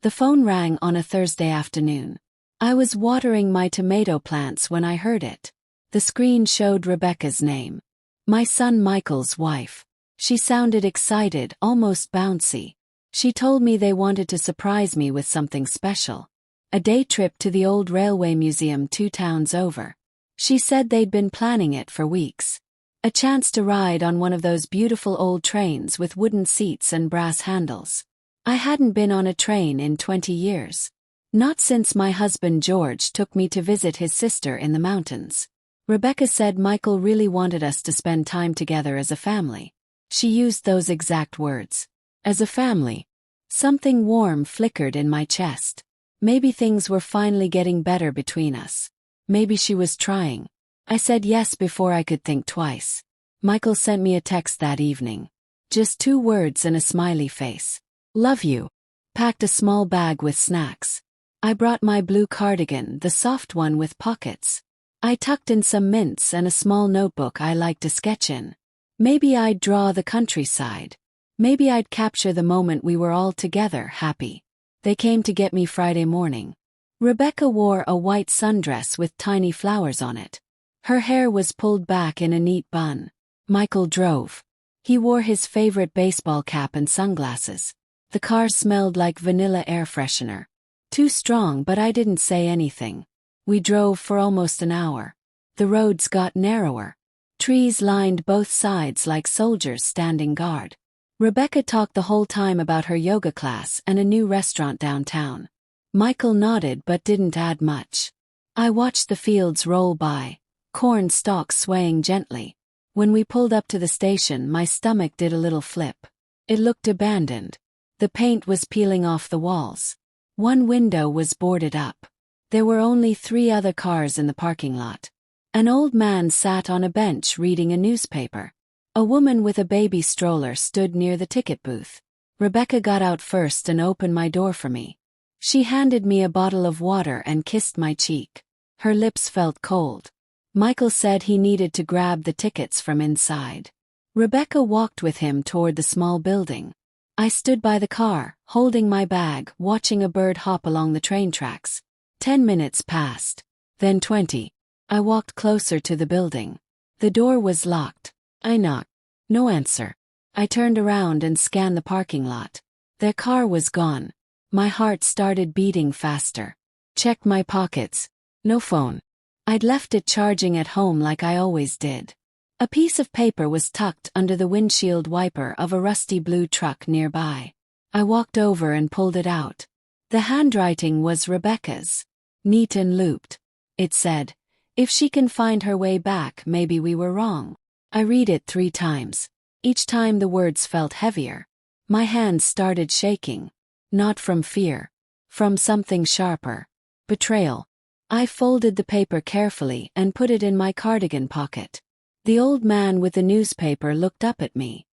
The phone rang on a Thursday afternoon. I was watering my tomato plants when I heard it. The screen showed Rebecca's name. My son Michael's wife. She sounded excited, almost bouncy. She told me they wanted to surprise me with something special. A day trip to the old railway museum 2 towns over. She said they'd been planning it for weeks. A chance to ride on one of those beautiful old trains with wooden seats and brass handles. I hadn't been on a train in 20 years. Not since my husband George took me to visit his sister in the mountains. Rebecca said Michael really wanted us to spend time together as a family. She used those exact words. As a family. Something warm flickered in my chest. Maybe things were finally getting better between us. Maybe she was trying. I said yes before I could think twice. Michael sent me a text that evening. Just 2 words and a smiley face. Love you. Packed a small bag with snacks. I brought my blue cardigan, the soft one with pockets. I tucked in some mints and a small notebook I like to sketch in. Maybe I'd draw the countryside. Maybe I'd capture the moment we were all together, happy. They came to get me Friday morning. Rebecca wore a white sundress with tiny flowers on it. Her hair was pulled back in a neat bun. Michael drove. He wore his favorite baseball cap and sunglasses. The car smelled like vanilla air freshener. Too strong, but I didn't say anything. We drove for almost an hour. The roads got narrower. Trees lined both sides like soldiers standing guard. Rebecca talked the whole time about her yoga class and a new restaurant downtown. Michael nodded but didn't add much. I watched the fields roll by, corn stalks swaying gently. When we pulled up to the station, my stomach did a little flip. It looked abandoned. The paint was peeling off the walls. One window was boarded up. There were only 3 other cars in the parking lot. An old man sat on a bench reading a newspaper. A woman with a baby stroller stood near the ticket booth. Rebecca got out first and opened my door for me. She handed me a bottle of water and kissed my cheek. Her lips felt cold. Michael said he needed to grab the tickets from inside. Rebecca walked with him toward the small building. I stood by the car, holding my bag, watching a bird hop along the train tracks. 10 minutes passed. Then 20. I walked closer to the building. The door was locked. I knocked. No answer. I turned around and scanned the parking lot. Their car was gone. My heart started beating faster. Checked my pockets. No phone. I'd left it charging at home like I always did. A piece of paper was tucked under the windshield wiper of a rusty blue truck nearby. I walked over and pulled it out. The handwriting was Rebecca's. Neat and looped. It said, "If she can find her way back, maybe we were wrong." I read it 3 times. Each time the words felt heavier. My hands started shaking. Not from fear. From something sharper. Betrayal. I folded the paper carefully and put it in my cardigan pocket. The old man with the newspaper looked up at me.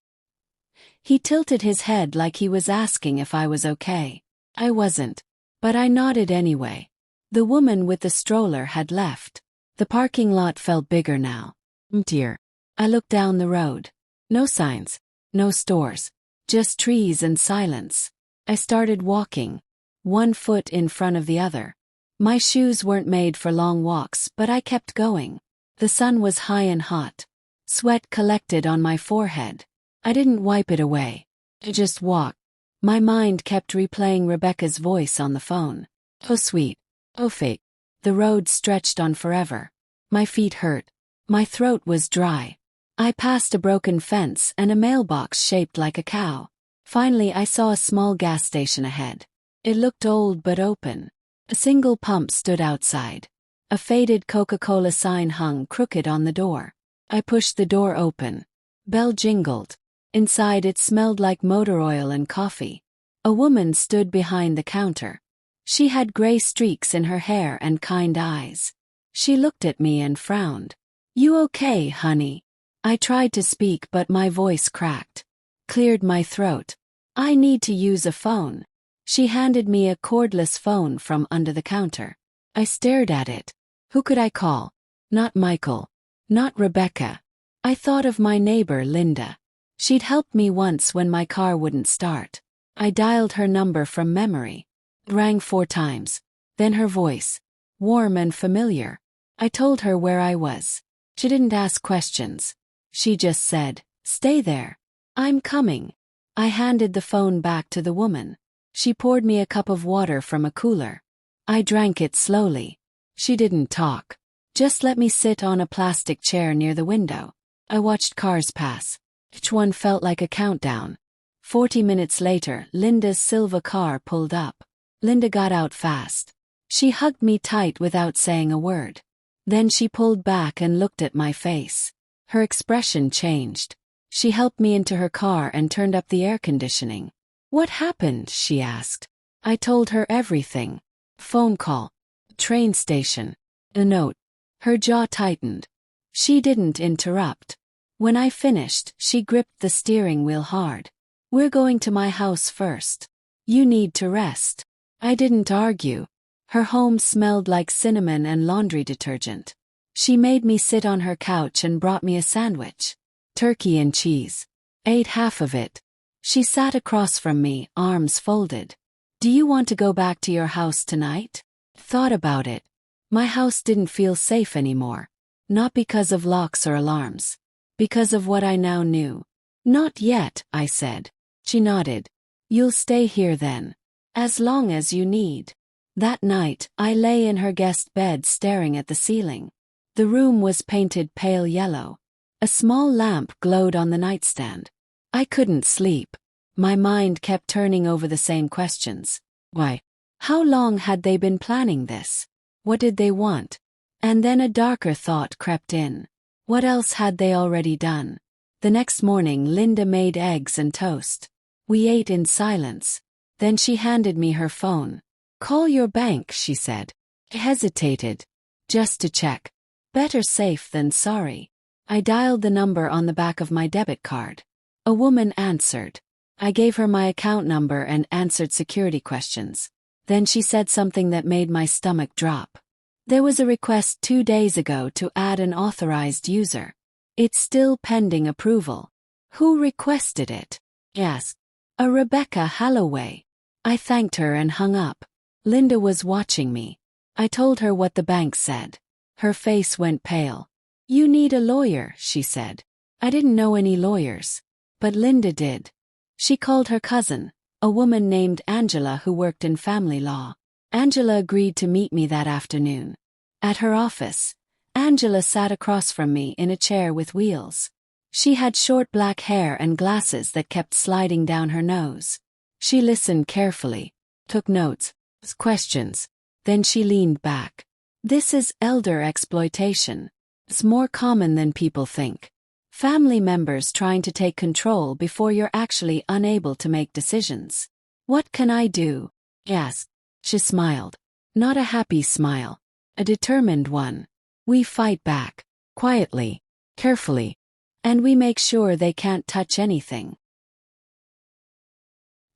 He tilted his head like he was asking if I was okay. I wasn't. But I nodded anyway. The woman with the stroller had left. The parking lot felt bigger now. Emptier. I looked down the road. No signs. No stores. Just trees and silence. I started walking. 1 foot in front of the other. My shoes weren't made for long walks, but I kept going. The sun was high and hot. Sweat collected on my forehead. I didn't wipe it away. I just walked. My mind kept replaying Rebecca's voice on the phone. Oh sweet. Oh fate. The road stretched on forever. My feet hurt. My throat was dry. I passed a broken fence and a mailbox shaped like a cow. Finally I saw a small gas station ahead. It looked old but open. A single pump stood outside. A faded Coca-Cola sign hung crooked on the door. I pushed the door open. Bell jingled. Inside it smelled like motor oil and coffee. A woman stood behind the counter. She had gray streaks in her hair and kind eyes. She looked at me and frowned. "You okay, honey?" I tried to speak but my voice cracked. Cleared my throat. "I need to use a phone." She handed me a cordless phone from under the counter. I stared at it. Who could I call? Not Michael. Not Rebecca. I thought of my neighbor Linda. She'd helped me once when my car wouldn't start. I dialed her number from memory. Rang 4 times. Then her voice. Warm and familiar. I told her where I was. She didn't ask questions. She just said, "Stay there. I'm coming." I handed the phone back to the woman. She poured me a cup of water from a cooler. I drank it slowly. She didn't talk. Just let me sit on a plastic chair near the window. I watched cars pass. Each one felt like a countdown. 40 minutes later, Linda's silver car pulled up. Linda got out fast. She hugged me tight without saying a word. Then she pulled back and looked at my face. Her expression changed. She helped me into her car and turned up the air conditioning. "What happened?" she asked. I told her everything. Phone call. Train station. A note. Her jaw tightened. She didn't interrupt. When I finished, she gripped the steering wheel hard. "We're going to my house first. You need to rest." I didn't argue. Her home smelled like cinnamon and laundry detergent. She made me sit on her couch and brought me a sandwich. Turkey and cheese. Ate half of it. She sat across from me, arms folded. "Do you want to go back to your house tonight?" Thought about it. My house didn't feel safe anymore. Not because of locks or alarms. Because of what I now knew. "Not yet," I said. She nodded. "You'll stay here then. As long as you need." That night, I lay in her guest bed staring at the ceiling. The room was painted pale yellow. A small lamp glowed on the nightstand. I couldn't sleep. My mind kept turning over the same questions. Why? How long had they been planning this? What did they want? And then a darker thought crept in. What else had they already done? The next morning, Linda made eggs and toast. We ate in silence. Then she handed me her phone. "Call your bank," she said. I hesitated. Just to check. Better safe than sorry. I dialed the number on the back of my debit card. A woman answered. I gave her my account number and answered security questions. Then she said something that made my stomach drop. "There was a request 2 days ago to add an authorized user. It's still pending approval." "Who requested it?" "Yes. A Rebecca Holloway." I thanked her and hung up. Linda was watching me. I told her what the bank said. Her face went pale. "You need a lawyer," she said. I didn't know any lawyers. But Linda did. She called her cousin, a woman named Angela who worked in family law. Angela agreed to meet me that afternoon. At her office, Angela sat across from me in a chair with wheels. She had short black hair and glasses that kept sliding down her nose. She listened carefully, took notes, asked questions. Then she leaned back. "This is elder exploitation. It's more common than people think. Family members trying to take control before you're actually unable to make decisions. What can I do?" "Yes." She smiled. Not a happy smile. A determined one. "We fight back. Quietly. Carefully. And we make sure they can't touch anything."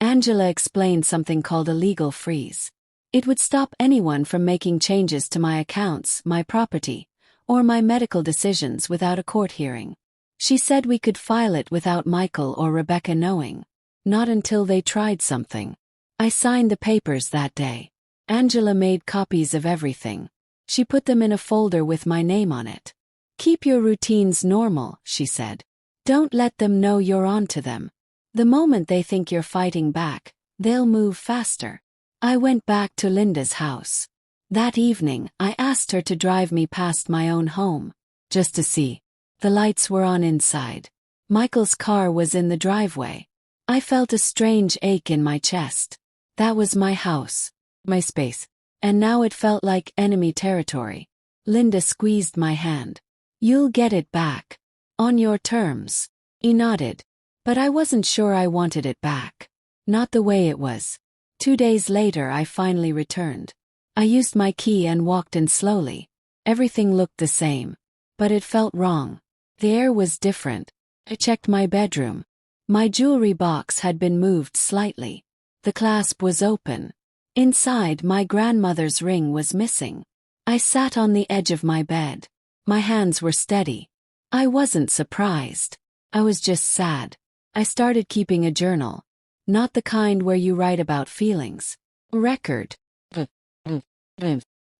Angela explained something called a legal freeze. It would stop anyone from making changes to my accounts, my property, or my medical decisions without a court hearing. She said we could file it without Michael or Rebecca knowing. Not until they tried something. I signed the papers that day. Angela made copies of everything. She put them in a folder with my name on it. "Keep your routines normal," she said. "Don't let them know you're on to them. The moment they think you're fighting back, they'll move faster." I went back to Linda's house. That evening, I asked her to drive me past my own home. Just to see. The lights were on inside. Michael's car was in the driveway. I felt a strange ache in my chest. That was my house. My space. And now it felt like enemy territory. Linda squeezed my hand. "You'll get it back. On your terms." He nodded. But I wasn't sure I wanted it back. Not the way it was. 2 days later I finally returned. I used my key and walked in slowly. Everything looked the same. But it felt wrong. The air was different. I checked my bedroom. My jewelry box had been moved slightly. The clasp was open. Inside, my grandmother's ring was missing. I sat on the edge of my bed. My hands were steady. I wasn't surprised. I was just sad. I started keeping a journal. Not the kind where you write about feelings. Record.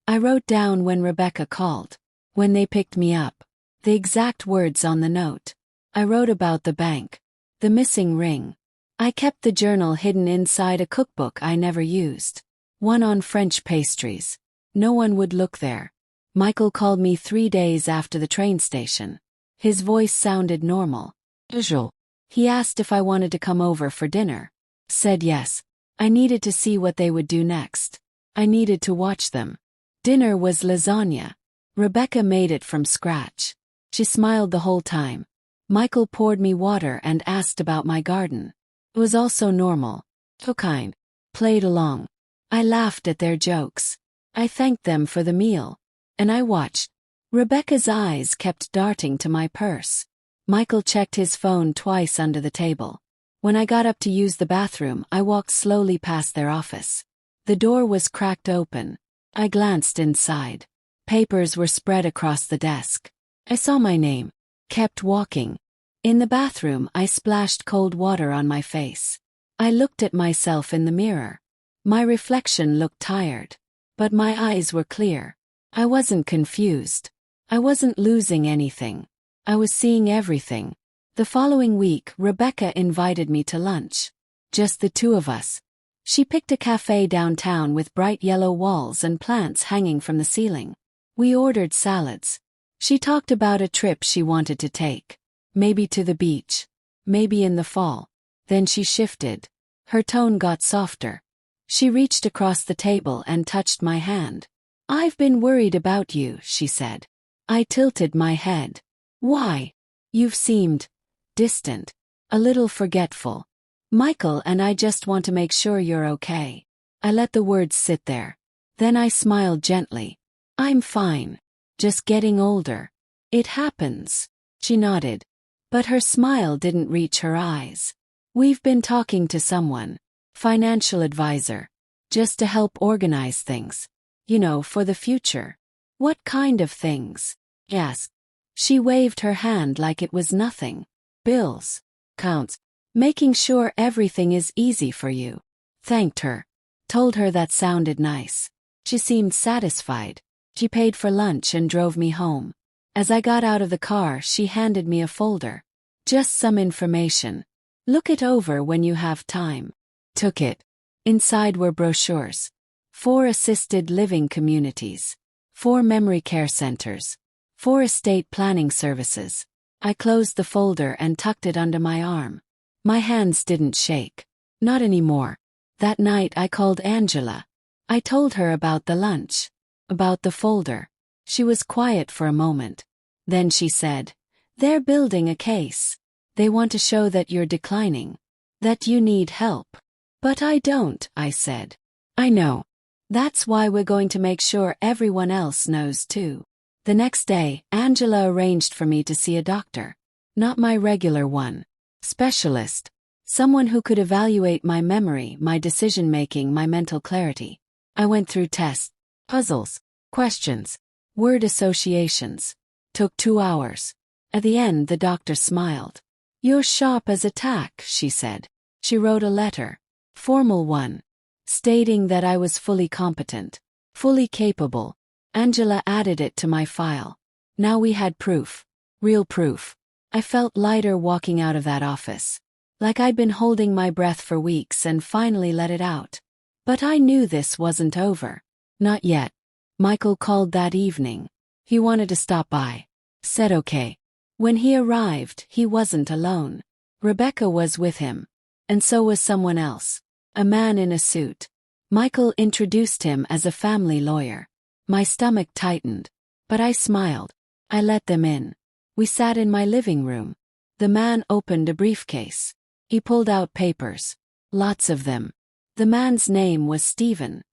I wrote down when Rebecca called, when they picked me up, the exact words on the note. I wrote about the bank, the missing ring. I kept the journal hidden inside a cookbook I never used. One on French pastries. No one would look there. Michael called me 3 days after the train station. His voice sounded normal. Usual. He asked if I wanted to come over for dinner. Said yes. I needed to see what they would do next. I needed to watch them. Dinner was lasagna. Rebecca made it from scratch. She smiled the whole time. Michael poured me water and asked about my garden. It was also normal. So kind. Played along. I laughed at their jokes. I thanked them for the meal. And I watched. Rebecca's eyes kept darting to my purse. Michael checked his phone twice under the table. When I got up to use the bathroom, I walked slowly past their office. The door was cracked open. I glanced inside. Papers were spread across the desk. I saw my name. Kept walking. In the bathroom, I splashed cold water on my face. I looked at myself in the mirror. My reflection looked tired. But my eyes were clear. I wasn't confused. I wasn't losing anything. I was seeing everything. The following week, Rebecca invited me to lunch. Just the two of us. She picked a cafe downtown with bright yellow walls and plants hanging from the ceiling. We ordered salads. She talked about a trip she wanted to take. Maybe to the beach. Maybe in the fall. Then she shifted. Her tone got softer. She reached across the table and touched my hand. "I've been worried about you," she said. I tilted my head. "Why?" "You've seemed distant. A little forgetful. Michael and I just want to make sure you're okay." I let the words sit there. Then I smiled gently. "I'm fine. Just getting older. It happens." She nodded. But her smile didn't reach her eyes. "We've been talking to someone. Financial advisor. Just to help organize things. You know, for the future." "What kind of things?" I asked. She waved her hand like it was nothing. "Bills. Counts. Making sure everything is easy for you." Thanked her. Told her that sounded nice. She seemed satisfied. She paid for lunch and drove me home. As I got out of the car, she handed me a folder. "Just some information. Look it over when you have time." Took it. Inside were brochures. 4 assisted living communities. 4 memory care centers. 4 estate planning services. I closed the folder and tucked it under my arm. My hands didn't shake. Not anymore. That night I called Angela. I told her about the lunch. About the folder. She was quiet for a moment. Then she said, "They're building a case. They want to show that you're declining. That you need help." "But I don't," I said. "I know. That's why we're going to make sure everyone else knows too." The next day, Angela arranged for me to see a doctor. Not my regular one. Specialist. Someone who could evaluate my memory, my decision-making, my mental clarity. I went through tests, puzzles, questions, word associations. Took 2 hours. At the end, the doctor smiled. "You're sharp as a tack," she said. She wrote a letter. Formal one. Stating that I was fully competent. Fully capable. Angela added it to my file. Now we had proof. Real proof. I felt lighter walking out of that office. Like I'd been holding my breath for weeks and finally let it out. But I knew this wasn't over. Not yet. Michael called that evening. He wanted to stop by. Said okay. When he arrived, he wasn't alone. Rebecca was with him. And so was someone else. A man in a suit. Michael introduced him as a family lawyer. My stomach tightened. But I smiled. I let them in. We sat in my living room. The man opened a briefcase. He pulled out papers. Lots of them. The man's name was Stephen.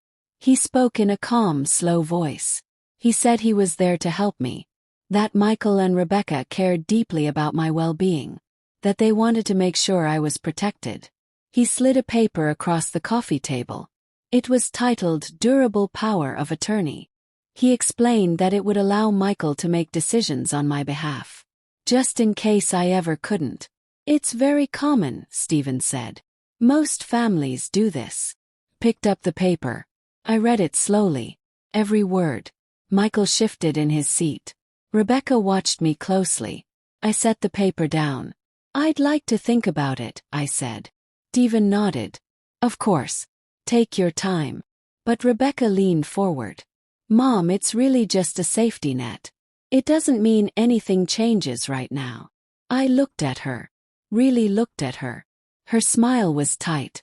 He spoke in a calm, slow voice. He said he was there to help me. That Michael and Rebecca cared deeply about my well-being. That they wanted to make sure I was protected. He slid a paper across the coffee table. It was titled Durable Power of Attorney. He explained that it would allow Michael to make decisions on my behalf. Just in case I ever couldn't. "It's very common," Stephen said. "Most families do this." picked up the paper. I read it slowly. Every word. Michael shifted in his seat. Rebecca watched me closely. I set the paper down. "I'd like to think about it," I said. Stephen nodded. "Of course. Take your time." But Rebecca leaned forward. "Mom, it's really just a safety net. It doesn't mean anything changes right now." I looked at her. Really looked at her. Her smile was tight.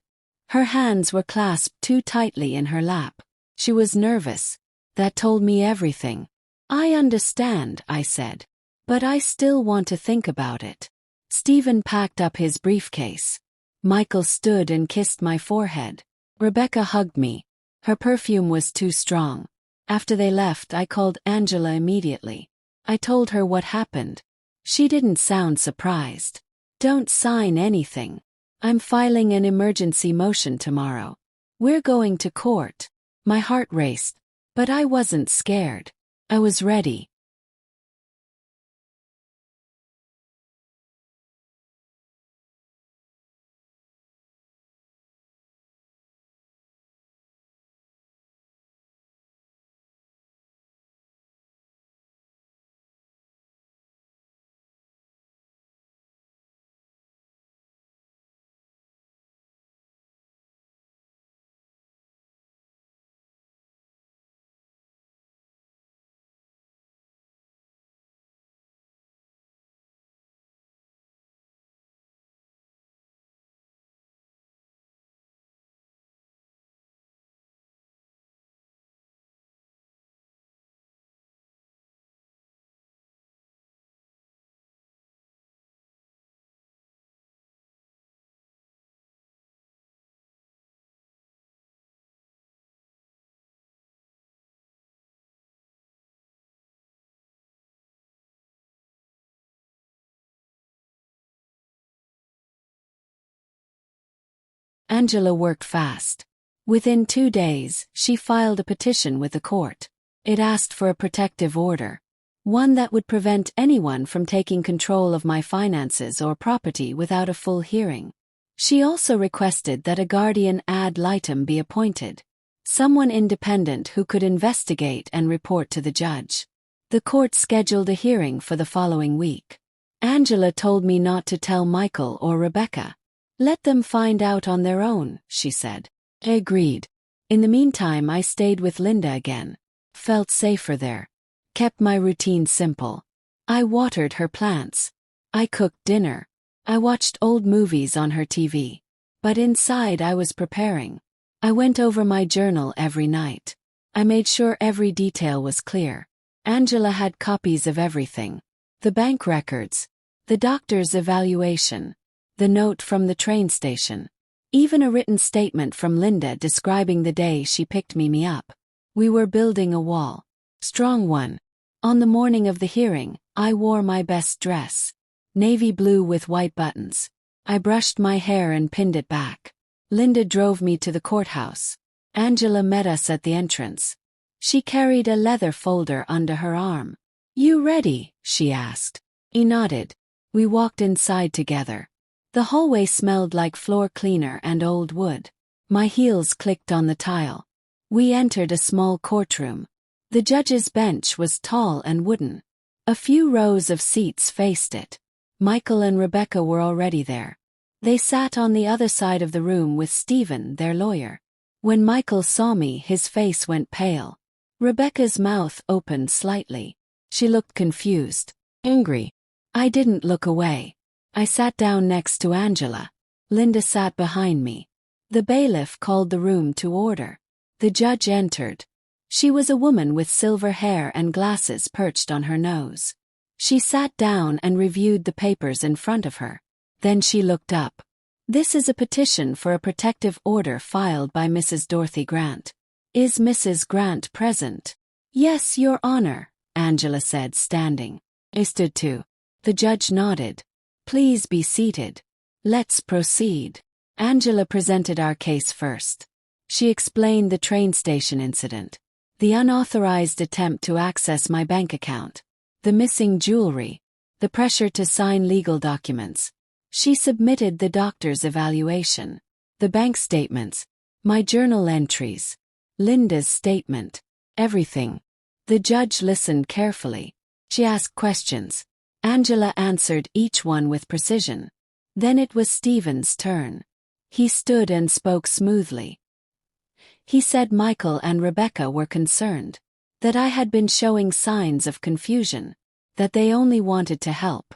Her hands were clasped too tightly in her lap. She was nervous. That told me everything. "I understand," I said. "But I still want to think about it." Stephen packed up his briefcase. Michael stood and kissed my forehead. Rebecca hugged me. Her perfume was too strong. After they left, I called Angela immediately. I told her what happened. She didn't sound surprised. "Don't sign anything. I'm filing an emergency motion tomorrow. We're going to court." My heart raced. But I wasn't scared. I was ready. Angela worked fast. Within 2 days, she filed a petition with the court. It asked for a protective order. One that would prevent anyone from taking control of my finances or property without a full hearing. She also requested that a guardian ad litem be appointed. Someone independent who could investigate and report to the judge. The court scheduled a hearing for the following week. Angela told me not to tell Michael or Rebecca. "Let them find out on their own," she said. I agreed. In the meantime, I stayed with Linda again. Felt safer there. Kept my routine simple. I watered her plants. I cooked dinner. I watched old movies on her TV. But inside I was preparing. I went over my journal every night. I made sure every detail was clear. Angela had copies of everything. The bank records. The doctor's evaluation. The note from the train station. Even a written statement from Linda describing the day she picked me up. We were building a wall. Strong one. On the morning of the hearing, I wore my best dress. Navy blue with white buttons. I brushed my hair and pinned it back. Linda drove me to the courthouse. Angela met us at the entrance. She carried a leather folder under her arm. "You ready?" she asked. He nodded. We walked inside together. The hallway smelled like floor cleaner and old wood. My heels clicked on the tile. We entered a small courtroom. The judge's bench was tall and wooden. A few rows of seats faced it. Michael and Rebecca were already there. They sat on the other side of the room with Stephen, their lawyer. When Michael saw me, his face went pale. Rebecca's mouth opened slightly. She looked confused. Angry. I didn't look away. I sat down next to Angela. Linda sat behind me. The bailiff called the room to order. The judge entered. She was a woman with silver hair and glasses perched on her nose. She sat down and reviewed the papers in front of her. Then she looked up. "This is a petition for a protective order filed by Mrs. Dorothy Grant. Is Mrs. Grant present?" "Yes, Your Honor," Angela said, standing. I stood too. The judge nodded. "Please be seated. Let's proceed." Angela presented our case first. She explained the train station incident. The unauthorized attempt to access my bank account. The missing jewelry. The pressure to sign legal documents. She submitted the doctor's evaluation. The bank statements. My journal entries. Linda's statement. Everything. The judge listened carefully. She asked questions. Angela answered each one with precision. Then it was Stephen's turn. He stood and spoke smoothly. He said Michael and Rebecca were concerned, that I had been showing signs of confusion, that they only wanted to help.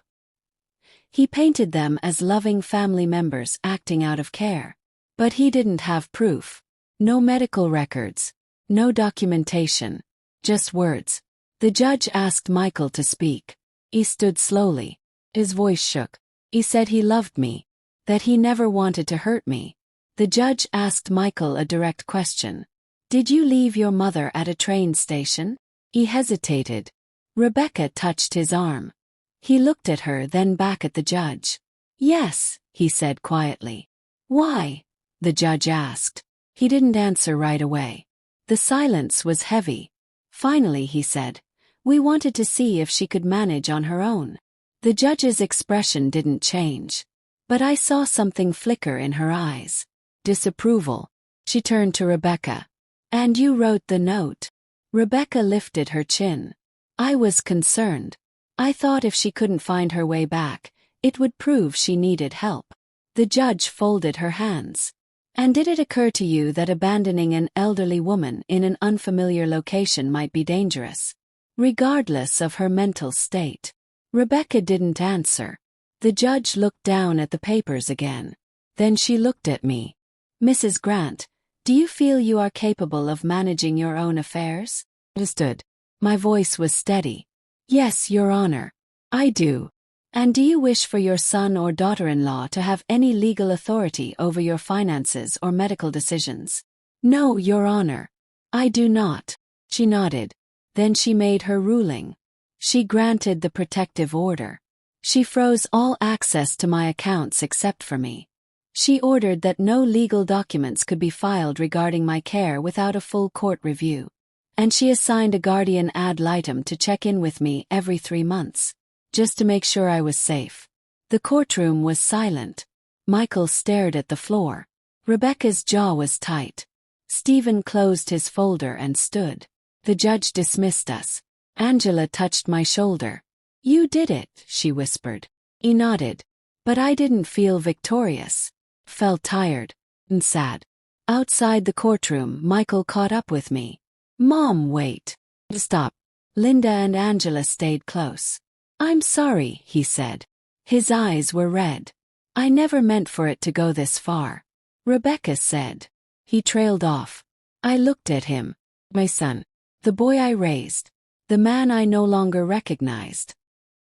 He painted them as loving family members acting out of care. But he didn't have proof. No medical records. No documentation. Just words. The judge asked Michael to speak. He stood slowly. His voice shook. He said he loved me. That he never wanted to hurt me. The judge asked Michael a direct question. Did you leave your mother at a train station? He hesitated. Rebecca touched his arm. He looked at her, then back at the judge. Yes, he said quietly. Why? The judge asked. He didn't answer right away. The silence was heavy. Finally he said, we wanted to see if she could manage on her own. The judge's expression didn't change. But I saw something flicker in her eyes. Disapproval. She turned to Rebecca. And you wrote the note. Rebecca lifted her chin. I was concerned. I thought if she couldn't find her way back, it would prove she needed help. The judge folded her hands. And did it occur to you that abandoning an elderly woman in an unfamiliar location might be dangerous, regardless of her mental state? Rebecca didn't answer. The judge looked down at the papers again. Then she looked at me. Mrs. Grant, do you feel you are capable of managing your own affairs? Understood. My voice was steady. Yes, Your Honor. I do. And do you wish for your son or daughter-in-law to have any legal authority over your finances or medical decisions? No, Your Honor. I do not. She nodded. Then she made her ruling. She granted the protective order. She froze all access to my accounts except for me. She ordered that no legal documents could be filed regarding my care without a full court review. And she assigned a guardian ad litem to check in with me every 3 months. Just to make sure I was safe. The courtroom was silent. Michael stared at the floor. Rebecca's jaw was tight. Stephen closed his folder and stood. The judge dismissed us. Angela touched my shoulder. You did it, she whispered. He nodded. But I didn't feel victorious. Felt tired and sad. Outside the courtroom, Michael caught up with me. Mom, wait. Stop. Linda and Angela stayed close. I'm sorry, he said. His eyes were red. I never meant for it to go this far. Rebecca said. He trailed off. I looked at him. My son. The boy I raised. The man I no longer recognized.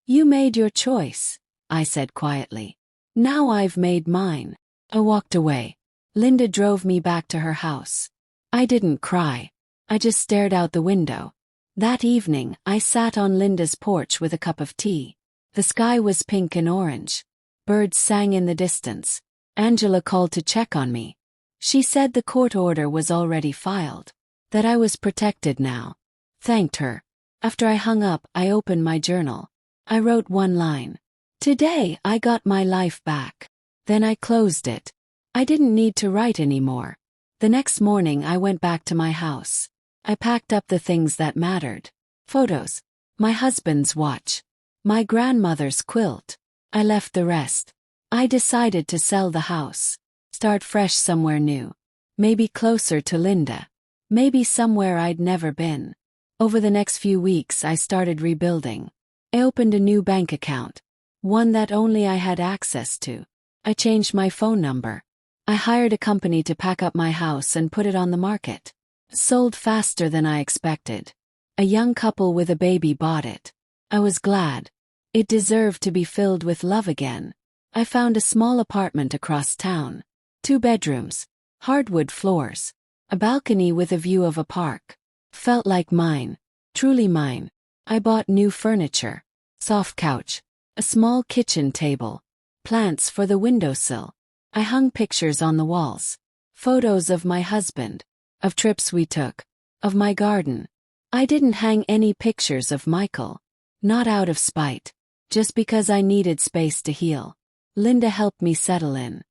You made your choice, I said quietly. Now I've made mine. I walked away. Linda drove me back to her house. I didn't cry. I just stared out the window. That evening, I sat on Linda's porch with a cup of tea. The sky was pink and orange. Birds sang in the distance. Angela called to check on me. She said the court order was already filed, that I was protected now. Thanked her. After I hung up, I opened my journal. I wrote one line. Today, I got my life back. Then I closed it. I didn't need to write anymore. The next morning, I went back to my house. I packed up the things that mattered. Photos. My husband's watch. My grandmother's quilt. I left the rest. I decided to sell the house. Start fresh somewhere new. Maybe closer to Linda. Maybe somewhere I'd never been. Over the next few weeks I started rebuilding. I opened a new bank account. One that only I had access to. I changed my phone number. I hired a company to pack up my house and put it on the market. Sold faster than I expected. A young couple with a baby bought it. I was glad. It deserved to be filled with love again. I found a small apartment across town. 2 bedrooms. Hardwood floors. A balcony with a view of a park. Felt like mine. Truly mine. I bought new furniture. Soft couch. A small kitchen table. Plants for the windowsill. I hung pictures on the walls. Photos of my husband. Of trips we took. Of my garden. I didn't hang any pictures of Michael. Not out of spite. Just because I needed space to heal. Linda helped me settle in.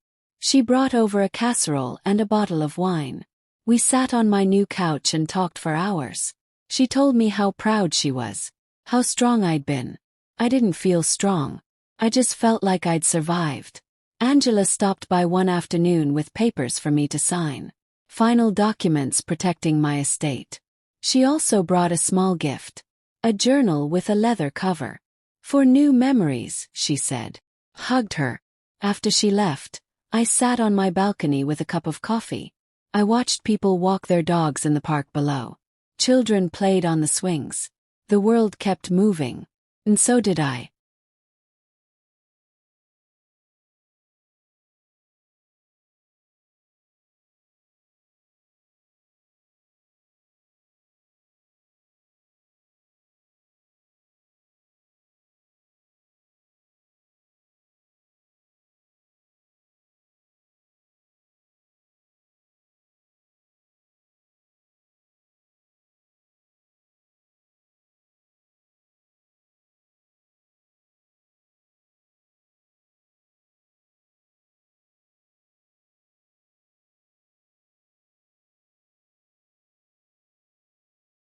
She brought over a casserole and a bottle of wine. We sat on my new couch and talked for hours. She told me how proud she was, how strong I'd been. I didn't feel strong. I just felt like I'd survived. Angela stopped by one afternoon with papers for me to sign. Final documents protecting my estate. She also brought a small gift. A journal with a leather cover. For new memories, she said. Hugged her. After she left, I sat on my balcony with a cup of coffee. I watched people walk their dogs in the park below. Children played on the swings. The world kept moving. And so did I.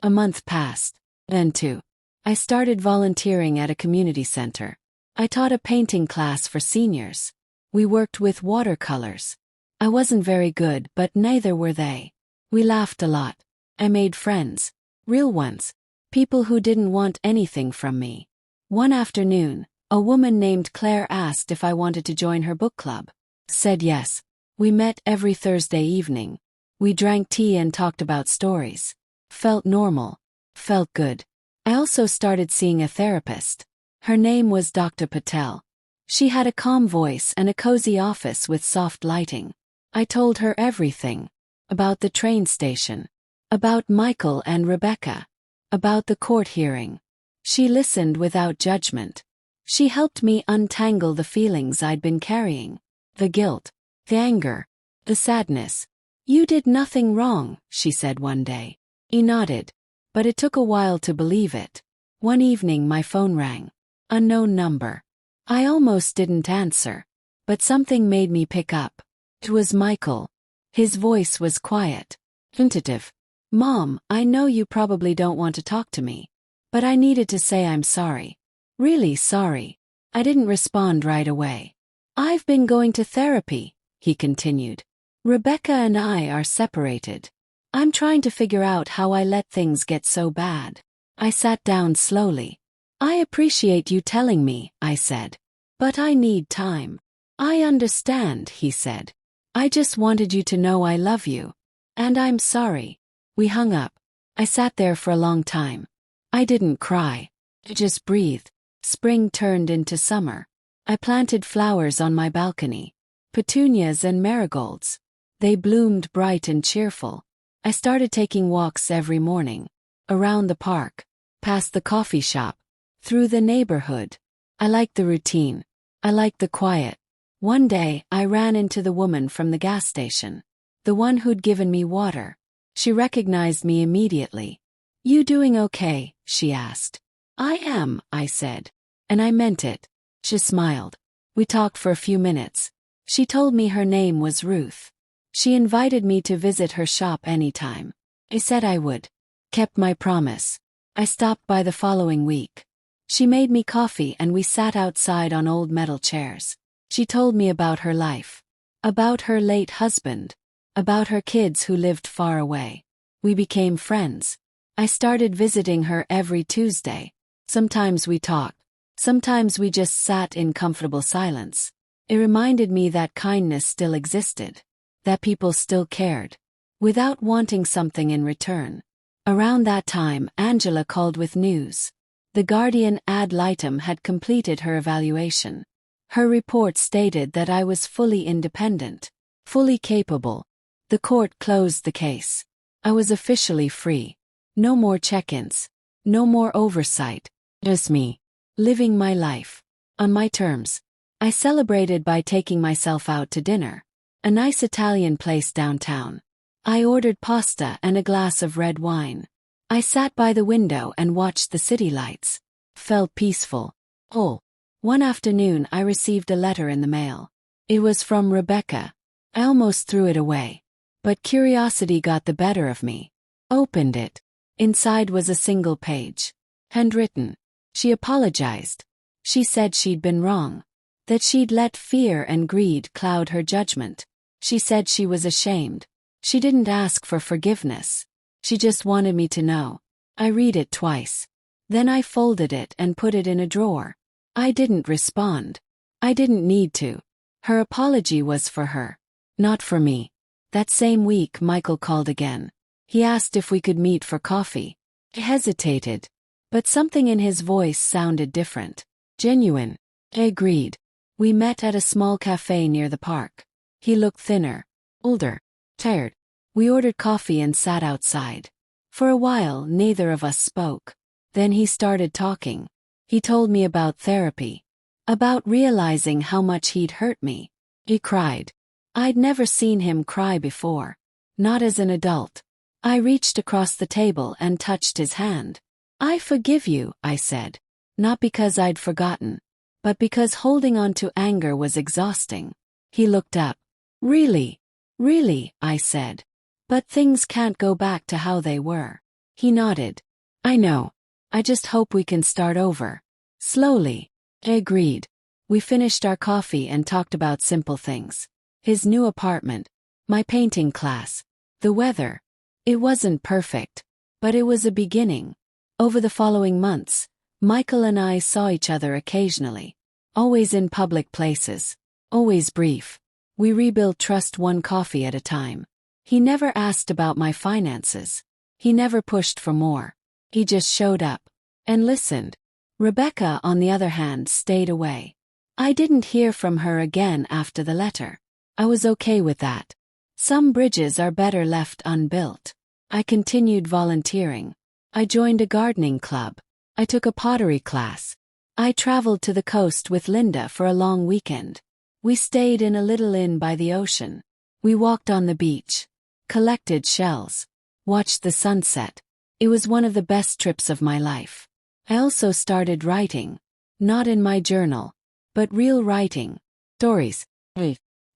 A month passed. Then two. I started volunteering at a community center. I taught a painting class for seniors. We worked with watercolors. I wasn't very good, but neither were they. We laughed a lot. I made friends. Real ones. People who didn't want anything from me. One afternoon, a woman named Claire asked if I wanted to join her book club. Said yes. We met every Thursday evening. We drank tea and talked about stories. Felt normal. Felt good. I also started seeing a therapist. Her name was Dr. Patel. She had a calm voice and a cozy office with soft lighting. I told her everything. About the train station. About Michael and Rebecca. About the court hearing. She listened without judgment. She helped me untangle the feelings I'd been carrying. The guilt. The anger. The sadness. You did nothing wrong, she said one day. He nodded. But it took a while to believe it. One evening my phone rang. Unknown number. I almost didn't answer. But something made me pick up. It was Michael. His voice was quiet. Tentative. Mom, I know you probably don't want to talk to me. But I needed to say I'm sorry. Really sorry. I didn't respond right away. I've been going to therapy, he continued. Rebecca and I are separated. I'm trying to figure out how I let things get so bad. I sat down slowly. I appreciate you telling me, I said. But I need time. I understand, he said. I just wanted you to know I love you. And I'm sorry. We hung up. I sat there for a long time. I didn't cry. I just breathed. Spring turned into summer. I planted flowers on my balcony. Petunias and marigolds. They bloomed bright and cheerful. I started taking walks every morning. Around the park. Past the coffee shop. Through the neighborhood. I liked the routine. I liked the quiet. One day, I ran into the woman from the gas station. The one who'd given me water. She recognized me immediately. You doing okay? She asked. I am, I said. And I meant it. She smiled. We talked for a few minutes. She told me her name was Ruth. She invited me to visit her shop anytime. I said I would. Kept my promise. I stopped by the following week. She made me coffee and we sat outside on old metal chairs. She told me about her life. About her late husband. About her kids who lived far away. We became friends. I started visiting her every Tuesday. Sometimes we talked. Sometimes we just sat in comfortable silence. It reminded me that kindness still existed. That people still cared. Without wanting something in return. Around that time, Angela called with news. The Guardian ad litem had completed her evaluation. Her report stated that I was fully independent. Fully capable. The court closed the case. I was officially free. No more check-ins. No more oversight. Just me. Living my life. On my terms. I celebrated by taking myself out to dinner. A nice Italian place downtown. I ordered pasta and a glass of red wine. I sat by the window and watched the city lights. Felt peaceful. Oh. One afternoon I received a letter in the mail. It was from Rebecca. I almost threw it away. But curiosity got the better of me. Opened it. Inside was a single page. Handwritten. She apologized. She said she'd been wrong. That she'd let fear and greed cloud her judgment. She said she was ashamed. She didn't ask for forgiveness. She just wanted me to know. I read it twice. Then I folded it and put it in a drawer. I didn't respond. I didn't need to. Her apology was for her, not for me. That same week Michael called again. He asked if we could meet for coffee. I hesitated. But something in his voice sounded different. Genuine. I agreed. We met at a small cafe near the park. He looked thinner, older, tired. We ordered coffee and sat outside. For a while neither of us spoke. Then he started talking. He told me about therapy. About realizing how much he'd hurt me. He cried. I'd never seen him cry before. Not as an adult. I reached across the table and touched his hand. I forgive you, I said. Not because I'd forgotten, but because holding on to anger was exhausting. He looked up. Really? Really, I said. But things can't go back to how they were. He nodded. I know. I just hope we can start over. Slowly. I agreed. We finished our coffee and talked about simple things. His new apartment. My painting class. The weather. It wasn't perfect, but it was a beginning. Over the following months, Michael and I saw each other occasionally. Always in public places. Always brief. We rebuilt trust one coffee at a time. He never asked about my finances. He never pushed for more. He just showed up. And listened. Rebecca, on the other hand, stayed away. I didn't hear from her again after the letter. I was okay with that. Some bridges are better left unbuilt. I continued volunteering. I joined a gardening club. I took a pottery class. I traveled to the coast with Linda for a long weekend. We stayed in a little inn by the ocean. We walked on the beach. Collected shells. Watched the sunset. It was one of the best trips of my life. I also started writing. Not in my journal, but real writing. Stories.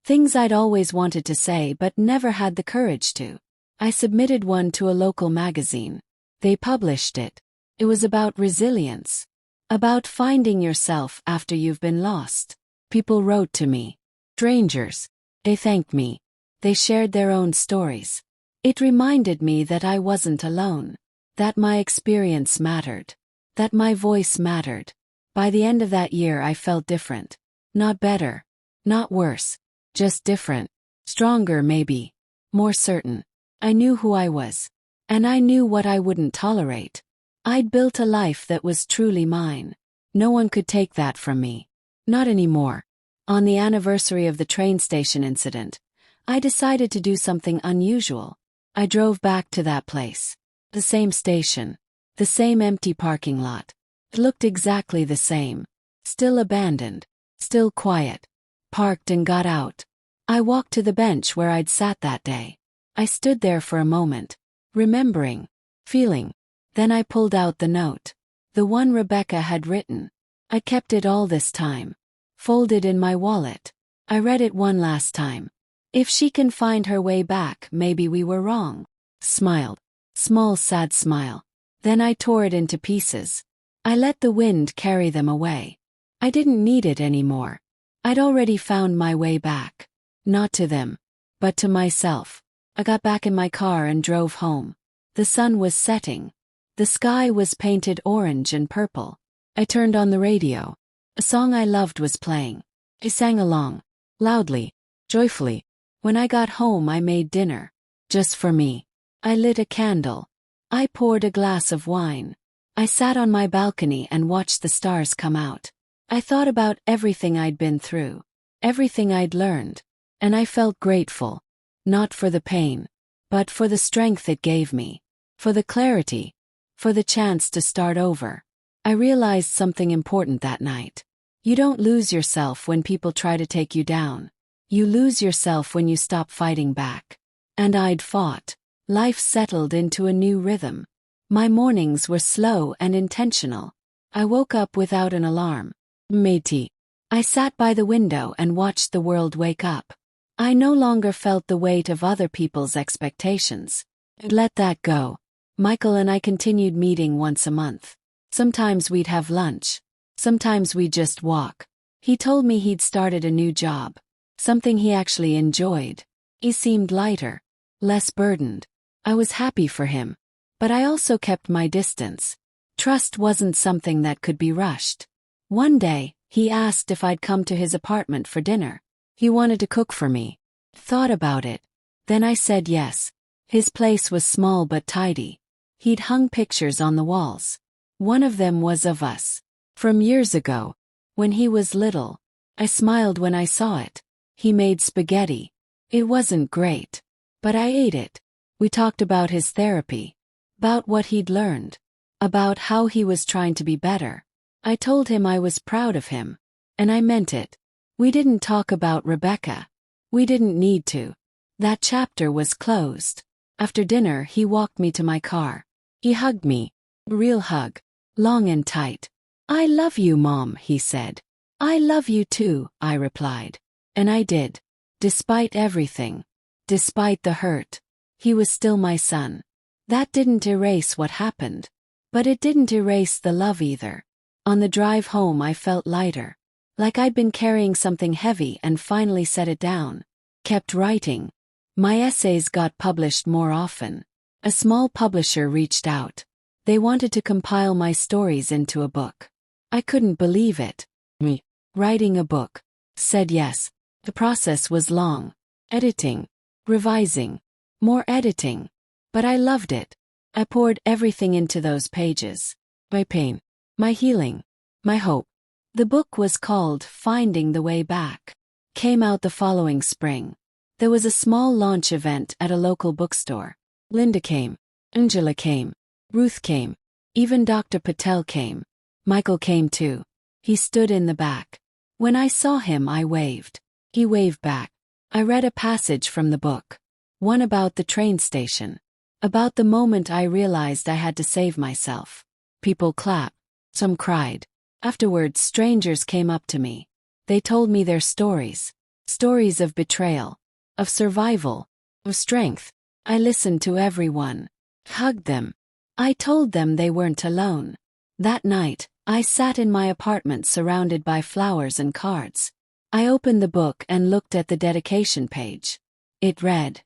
Things I'd always wanted to say but never had the courage to. I submitted one to a local magazine. They published it. It was about resilience. About finding yourself after you've been lost. People wrote to me. Strangers. They thanked me. They shared their own stories. It reminded me that I wasn't alone. That my experience mattered. That my voice mattered. By the end of that year I felt different. Not better. Not worse. Just different. Stronger maybe. More certain. I knew who I was. And I knew what I wouldn't tolerate. I'd built a life that was truly mine. No one could take that from me. Not anymore. On the anniversary of the train station incident, I decided to do something unusual. I drove back to that place. The same station. The same empty parking lot. It looked exactly the same. Still abandoned. Still quiet. Parked and got out. I walked to the bench where I'd sat that day. I stood there for a moment. Remembering. Feeling. Then I pulled out the note. The one Rebecca had written. I kept it all this time. Folded in my wallet. I read it one last time. If she can find her way back, maybe we were wrong. Smiled. Small sad smile. Then I tore it into pieces. I let the wind carry them away. I didn't need it anymore. I'd already found my way back. Not to them, but to myself. I got back in my car and drove home. The sun was setting. The sky was painted orange and purple. I turned on the radio. A song I loved was playing. I sang along. Loudly. Joyfully. When I got home I made dinner. Just for me. I lit a candle. I poured a glass of wine. I sat on my balcony and watched the stars come out. I thought about everything I'd been through. Everything I'd learned. And I felt grateful. Not for the pain. But for the strength it gave me. For the clarity. For the chance to start over. I realized something important that night. You don't lose yourself when people try to take you down. You lose yourself when you stop fighting back. And I'd fought. Life settled into a new rhythm. My mornings were slow and intentional. I woke up without an alarm. Made tea. I sat by the window and watched the world wake up. I no longer felt the weight of other people's expectations. I'd let that go. Michael and I continued meeting once a month. Sometimes we'd have lunch. Sometimes we'd just walk. He told me he'd started a new job. Something he actually enjoyed. He seemed lighter. Less burdened. I was happy for him. But I also kept my distance. Trust wasn't something that could be rushed. One day, he asked if I'd come to his apartment for dinner. He wanted to cook for me. Thought about it. Then I said yes. His place was small but tidy. He'd hung pictures on the walls. One of them was of us. From years ago. When he was little. I smiled when I saw it. He made spaghetti. It wasn't great. But I ate it. We talked about his therapy. About what he'd learned. About how he was trying to be better. I told him I was proud of him. And I meant it. We didn't talk about Rebecca. We didn't need to. That chapter was closed. After dinner, he walked me to my car. He hugged me. Real hug. Long and tight. "I love you, Mom," he said. "I love you too," I replied. And I did. Despite everything. Despite the hurt. He was still my son. That didn't erase what happened. But it didn't erase the love either. On the drive home I felt lighter. Like I'd been carrying something heavy and finally set it down. Kept writing. My essays got published more often. A small publisher reached out. They wanted to compile my stories into a book. I couldn't believe it. Me, writing a book. Said yes. The process was long. Editing. Revising. More editing. But I loved it. I poured everything into those pages. My pain. My healing. My hope. The book was called Finding the Way Back. Came out the following spring. There was a small launch event at a local bookstore. Linda came. Angela came. Ruth came. Even Dr. Patel came. Michael came too. He stood in the back. When I saw him, I waved. He waved back. I read a passage from the book. One about the train station. About the moment I realized I had to save myself. People clapped. Some cried. Afterwards, strangers came up to me. They told me their stories. Stories of betrayal. Of survival. Of strength. I listened to everyone. Hugged them. I told them they weren't alone. That night, I sat in my apartment surrounded by flowers and cards. I opened the book and looked at the dedication page. It read,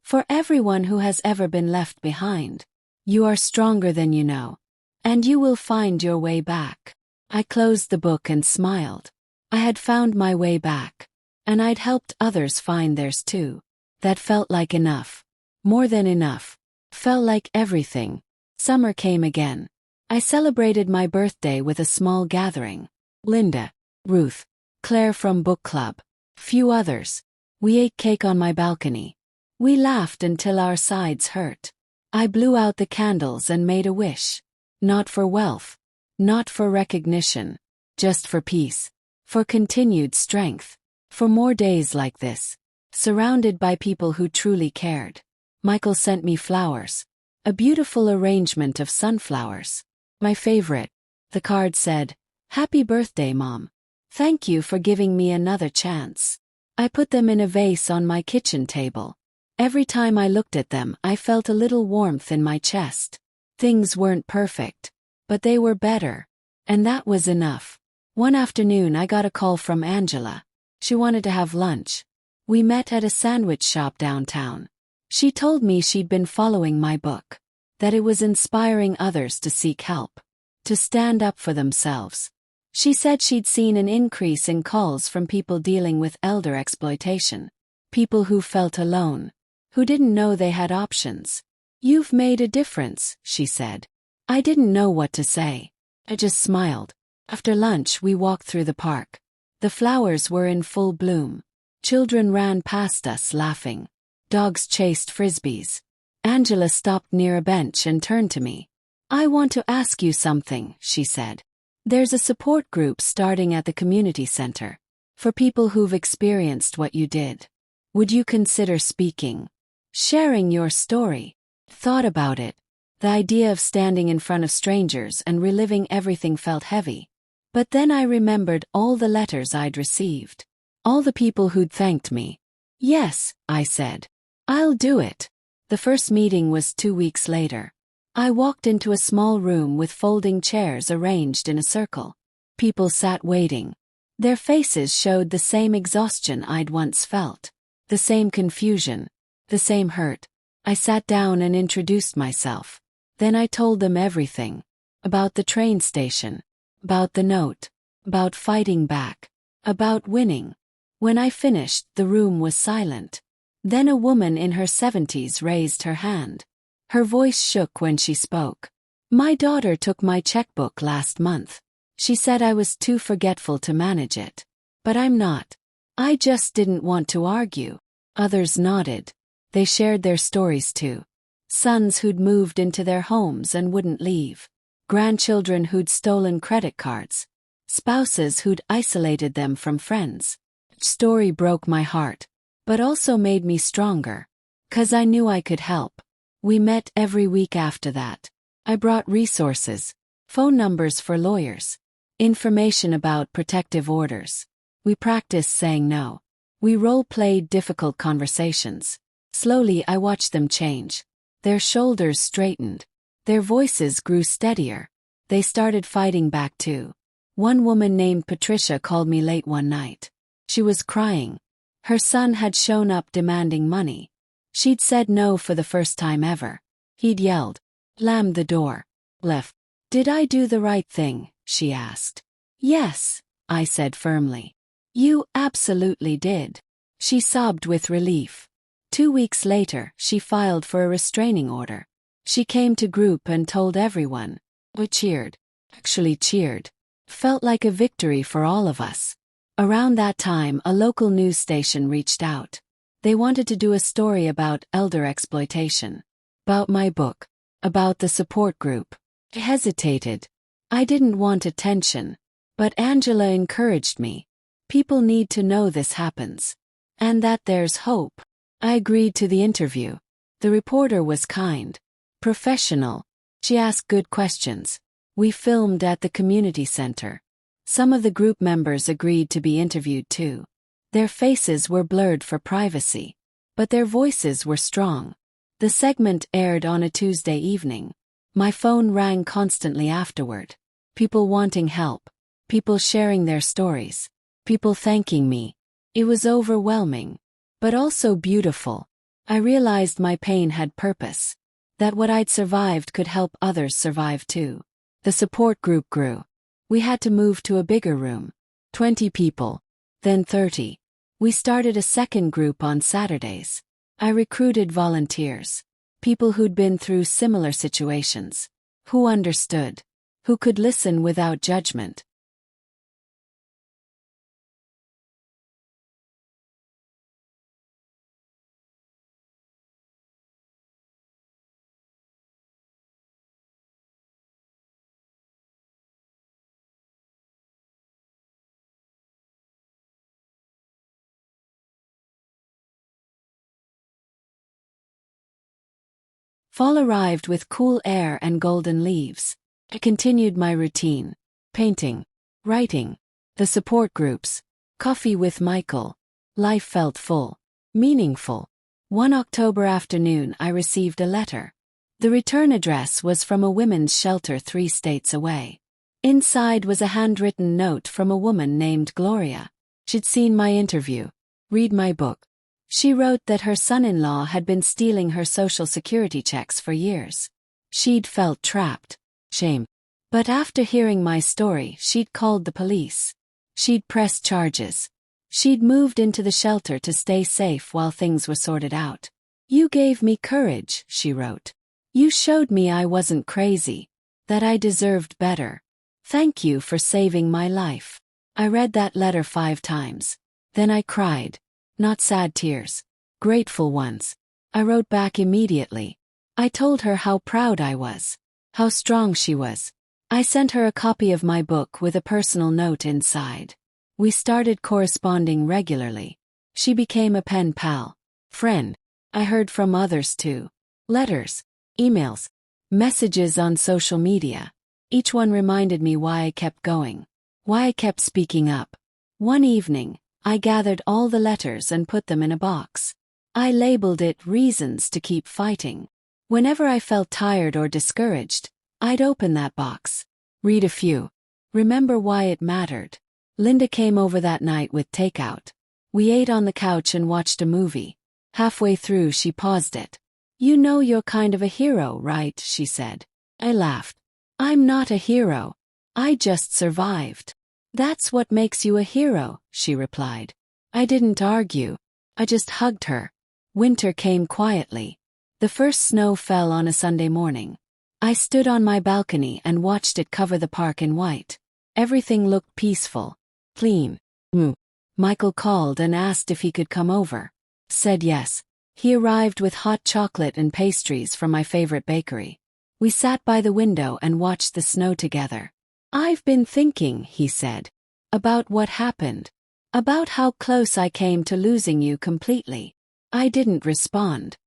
"For everyone who has ever been left behind, you are stronger than you know. And you will find your way back." I closed the book and smiled. I had found my way back. And I'd helped others find theirs too. That felt like enough. More than enough. Felt like everything. Summer came again. I celebrated my birthday with a small gathering. Linda, Ruth, Claire from book club. Few others. We ate cake on my balcony. We laughed until our sides hurt. I blew out the candles and made a wish. Not for wealth. Not for recognition. Just for peace. For continued strength. For more days like this. Surrounded by people who truly cared. Michael sent me flowers. A beautiful arrangement of sunflowers. My favorite. The card said, "Happy birthday, Mom. Thank you for giving me another chance." I put them in a vase on my kitchen table. Every time I looked at them, I felt a little warmth in my chest. Things weren't perfect. But they were better. And that was enough. One afternoon I got a call from Angela. She wanted to have lunch. We met at a sandwich shop downtown. She told me she'd been following my book. That it was inspiring others to seek help. To stand up for themselves. She said she'd seen an increase in calls from people dealing with elder exploitation. People who felt alone. Who didn't know they had options. "You've made a difference," she said. I didn't know what to say. I just smiled. After lunch we walked through the park. The flowers were in full bloom. Children ran past us laughing. Dogs chased frisbees. Angela stopped near a bench and turned to me. "I want to ask you something," she said. "There's a support group starting at the community center. For people who've experienced what you did. Would you consider speaking? Sharing your story?" Thought about it. The idea of standing in front of strangers and reliving everything felt heavy. But then I remembered all the letters I'd received. All the people who'd thanked me. Yes, I said. I'll do it. The first meeting was 2 weeks later. I walked into a small room with folding chairs arranged in a circle. People sat waiting. Their faces showed the same exhaustion I'd once felt. The same confusion. The same hurt. I sat down and introduced myself. Then I told them everything. About the train station. About the note. About fighting back. About winning. When I finished, the room was silent. Then a woman in her 70s raised her hand. Her voice shook when she spoke. My daughter took my checkbook last month. She said I was too forgetful to manage it. But I'm not. I just didn't want to argue. Others nodded. They shared their stories too. Sons who'd moved into their homes and wouldn't leave. Grandchildren who'd stolen credit cards. Spouses who'd isolated them from friends. Each story broke my heart, but also made me stronger. 'Cause I knew I could help. We met every week after that. I brought resources, phone numbers for lawyers, information about protective orders. We practiced saying no. We role-played difficult conversations. Slowly I watched them change. Their shoulders straightened. Their voices grew steadier. They started fighting back too. One woman named Patricia called me late one night. She was crying. Her son had shown up demanding money. She'd said no for the first time ever. He'd yelled, slammed the door, left. Did I do the right thing? She asked. Yes, I said firmly. You absolutely did. She sobbed with relief. 2 weeks later, she filed for a restraining order. She came to group and told everyone. We cheered. Actually cheered. Felt like a victory for all of us. Around that time, a local news station reached out. They wanted to do a story about elder exploitation. About my book. About the support group. I hesitated. I didn't want attention. But Angela encouraged me. People need to know this happens. And that there's hope. I agreed to the interview. The reporter was kind. Professional. She asked good questions. We filmed at the community center. Some of the group members agreed to be interviewed too. Their faces were blurred for privacy. But their voices were strong. The segment aired on a Tuesday evening. My phone rang constantly afterward. People wanting help. People sharing their stories. People thanking me. It was overwhelming. But also beautiful. I realized my pain had purpose. That what I'd survived could help others survive too. The support group grew. We had to move to a bigger room. 20 people. Then 30. We started a second group on Saturdays. I recruited volunteers. People who'd been through similar situations. Who understood. Who could listen without judgment. Fall arrived with cool air and golden leaves. I continued my routine. Painting. Writing. The support groups. Coffee with Michael. Life felt full. Meaningful. One October afternoon I received a letter. The return address was from a women's shelter 3 states away. Inside was a handwritten note from a woman named Gloria. She'd seen my interview. Read my book. She wrote that her son-in-law had been stealing her Social Security checks for years. She'd felt trapped. Shame. But after hearing my story, she'd called the police. She'd pressed charges. She'd moved into the shelter to stay safe while things were sorted out. You gave me courage, she wrote. You showed me I wasn't crazy. That I deserved better. Thank you for saving my life. I read that letter 5 times. Then I cried. Not sad tears. Grateful ones. I wrote back immediately. I told her how proud I was. How strong she was. I sent her a copy of my book with a personal note inside. We started corresponding regularly. She became a pen pal. Friend. I heard from others too. Letters. Emails. Messages on social media. Each one reminded me why I kept going. Why I kept speaking up. One evening, I gathered all the letters and put them in a box. I labeled it Reasons to Keep Fighting. Whenever I felt tired or discouraged, I'd open that box, read a few, remember why it mattered. Linda came over that night with takeout. We ate on the couch and watched a movie. Halfway through, she paused it. "You know you're kind of a hero, right?" she said. I laughed. "I'm not a hero. I just survived." "That's what makes you a hero," she replied. I didn't argue. I just hugged her. Winter came quietly. The first snow fell on a Sunday morning. I stood on my balcony and watched it cover the park in white. Everything looked peaceful, clean. Michael called and asked if he could come over. Said yes. He arrived with hot chocolate and pastries from my favorite bakery. We sat by the window and watched the snow together. "I've been thinking," he said, "about what happened. About how close I came to losing you completely." I didn't respond.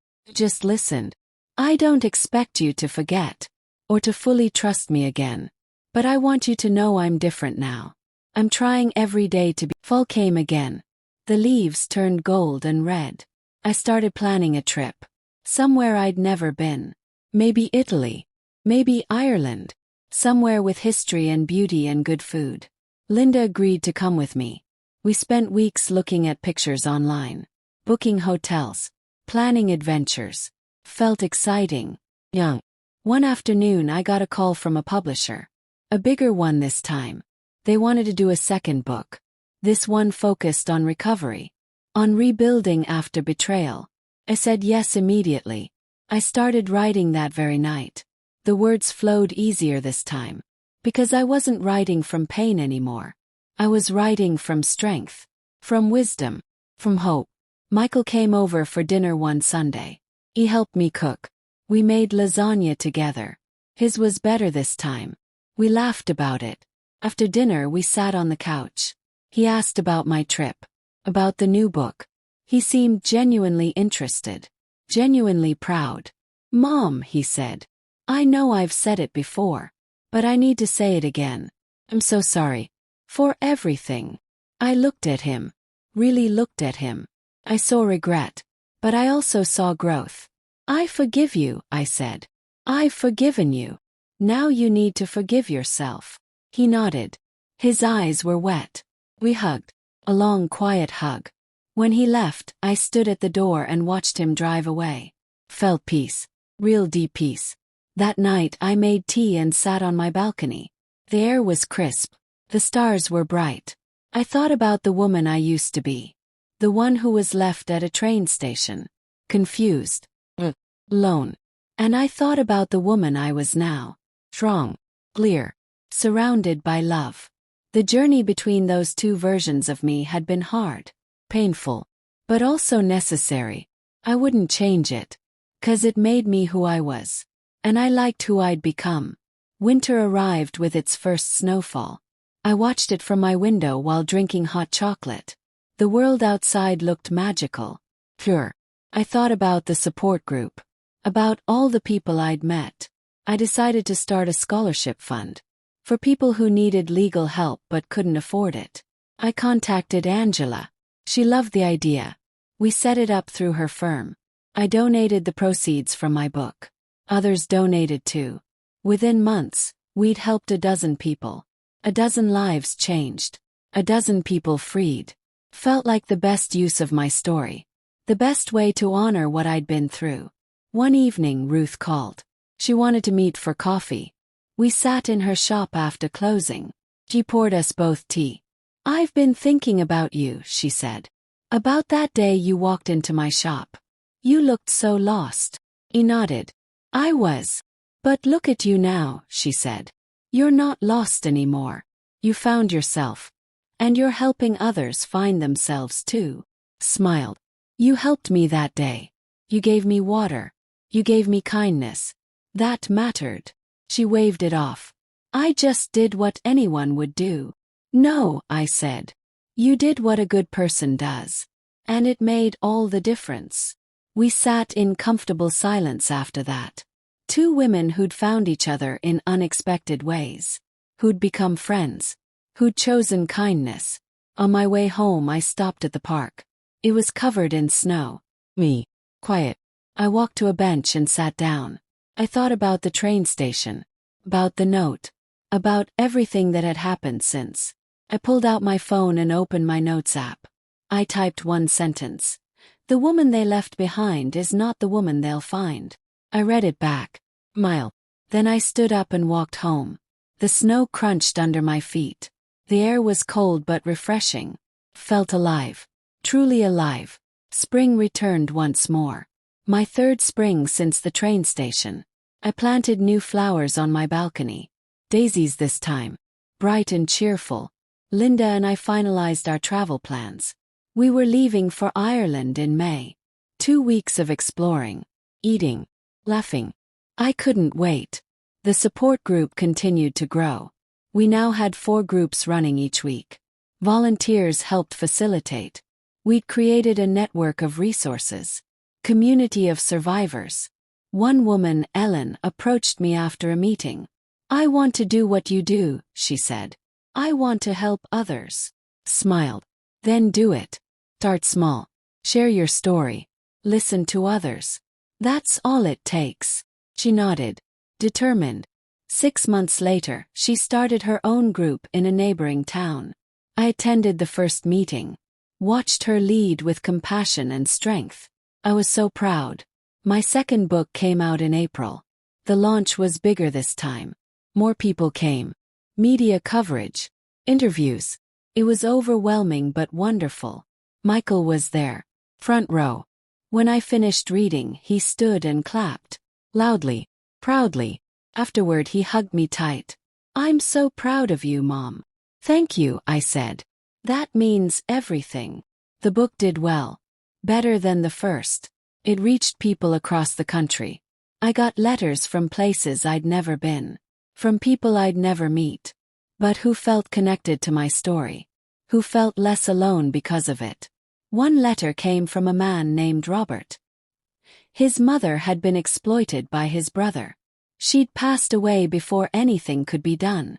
Just listened. "I don't expect you to forget, or to fully trust me again. But I want you to know I'm different now. I'm trying every day to be." Fall came again. The leaves turned gold and red. I started planning a trip. Somewhere I'd never been. Maybe Italy. Maybe Ireland. Somewhere with history and beauty and good food. Linda agreed to come with me. We spent weeks looking at pictures online, booking hotels, planning adventures. Felt exciting. Young. One afternoon I got a call from a publisher. A bigger one this time. They wanted to do a second book. This one focused on recovery. On rebuilding after betrayal. I said yes immediately. I started writing that very night. The words flowed easier this time. Because I wasn't writing from pain anymore. I was writing from strength. From wisdom. From hope. Michael came over for dinner one Sunday. He helped me cook. We made lasagna together. His was better this time. We laughed about it. After dinner we sat on the couch. He asked about my trip. About the new book. He seemed genuinely interested. Genuinely proud. "Mom," he said. "I know I've said it before. But I need to say it again. I'm so sorry. For everything." I looked at him. Really looked at him. I saw regret. But I also saw growth. "I forgive you," I said. "I've forgiven you. Now you need to forgive yourself." He nodded. His eyes were wet. We hugged. A long, quiet hug. When he left, I stood at the door and watched him drive away. Felt peace. Real deep peace. That night I made tea and sat on my balcony. The air was crisp. The stars were bright. I thought about the woman I used to be. The one who was left at a train station. Confused. Alone. And I thought about the woman I was now. Strong. Clear. Surrounded by love. The journey between those two versions of me had been hard. Painful. But also necessary. I wouldn't change it. 'Cause it made me who I was. And I liked who I'd become. Winter arrived with its first snowfall. I watched it from my window while drinking hot chocolate. The world outside looked magical. Pure. I thought about the support group. About all the people I'd met. I decided to start a scholarship fund. For people who needed legal help but couldn't afford it. I contacted Angela. She loved the idea. We set it up through her firm. I donated the proceeds from my book. Others donated too. Within months, we'd helped a dozen people. A dozen lives changed. A dozen people freed. Felt like the best use of my story. The best way to honor what I'd been through. One evening Ruth called. She wanted to meet for coffee. We sat in her shop after closing. She poured us both tea. "I've been thinking about you," she said. "About that day you walked into my shop. You looked so lost." He nodded. "I was. But look at you now," she said. "You're not lost anymore. You found yourself. And you're helping others find themselves too." Smiled. "You helped me that day. You gave me water. You gave me kindness. That mattered." She waved it off. "I just did what anyone would do." "No," I said. "You did what a good person does. And it made all the difference." We sat in comfortable silence after that. Two women who'd found each other in unexpected ways. Who'd become friends. Who'd chosen kindness. On my way home, I stopped at the park. It was covered in snow. Quiet. I walked to a bench and sat down. I thought about the train station, about the note, about everything that had happened since. I pulled out my phone and opened my notes app. I typed one sentence. The woman they left behind is not the woman they'll find. I read it back. Mile. Then I stood up and walked home. The snow crunched under my feet. The air was cold but refreshing. Felt alive. Truly alive. Spring returned once more. My third spring since the train station. I planted new flowers on my balcony. Daisies this time. Bright and cheerful. Linda and I finalized our travel plans. We were leaving for Ireland in May. 2 weeks of exploring, eating, laughing. I couldn't wait. The support group continued to grow. We now had 4 groups running each week. Volunteers helped facilitate. We'd created a network of resources. Community of survivors. One woman, Ellen, approached me after a meeting. "I want to do what you do," she said. "I want to help others." Smiled. "Then do it. Start small. Share your story. Listen to others. That's all it takes." She nodded. Determined. 6 months later, she started her own group in a neighboring town. I attended the first meeting. Watched her lead with compassion and strength. I was so proud. My second book came out in April. The launch was bigger this time. More people came. Media coverage. Interviews. It was overwhelming but wonderful. Michael was there. Front row. When I finished reading, he stood and clapped. Loudly. Proudly. Afterward, he hugged me tight. "I'm so proud of you, Mom." "Thank you," I said. "That means everything." The book did well. Better than the first. It reached people across the country. I got letters from places I'd never been. From people I'd never meet. But who felt connected to my story. Who felt less alone because of it. One letter came from a man named Robert. His mother had been exploited by his brother. She'd passed away before anything could be done.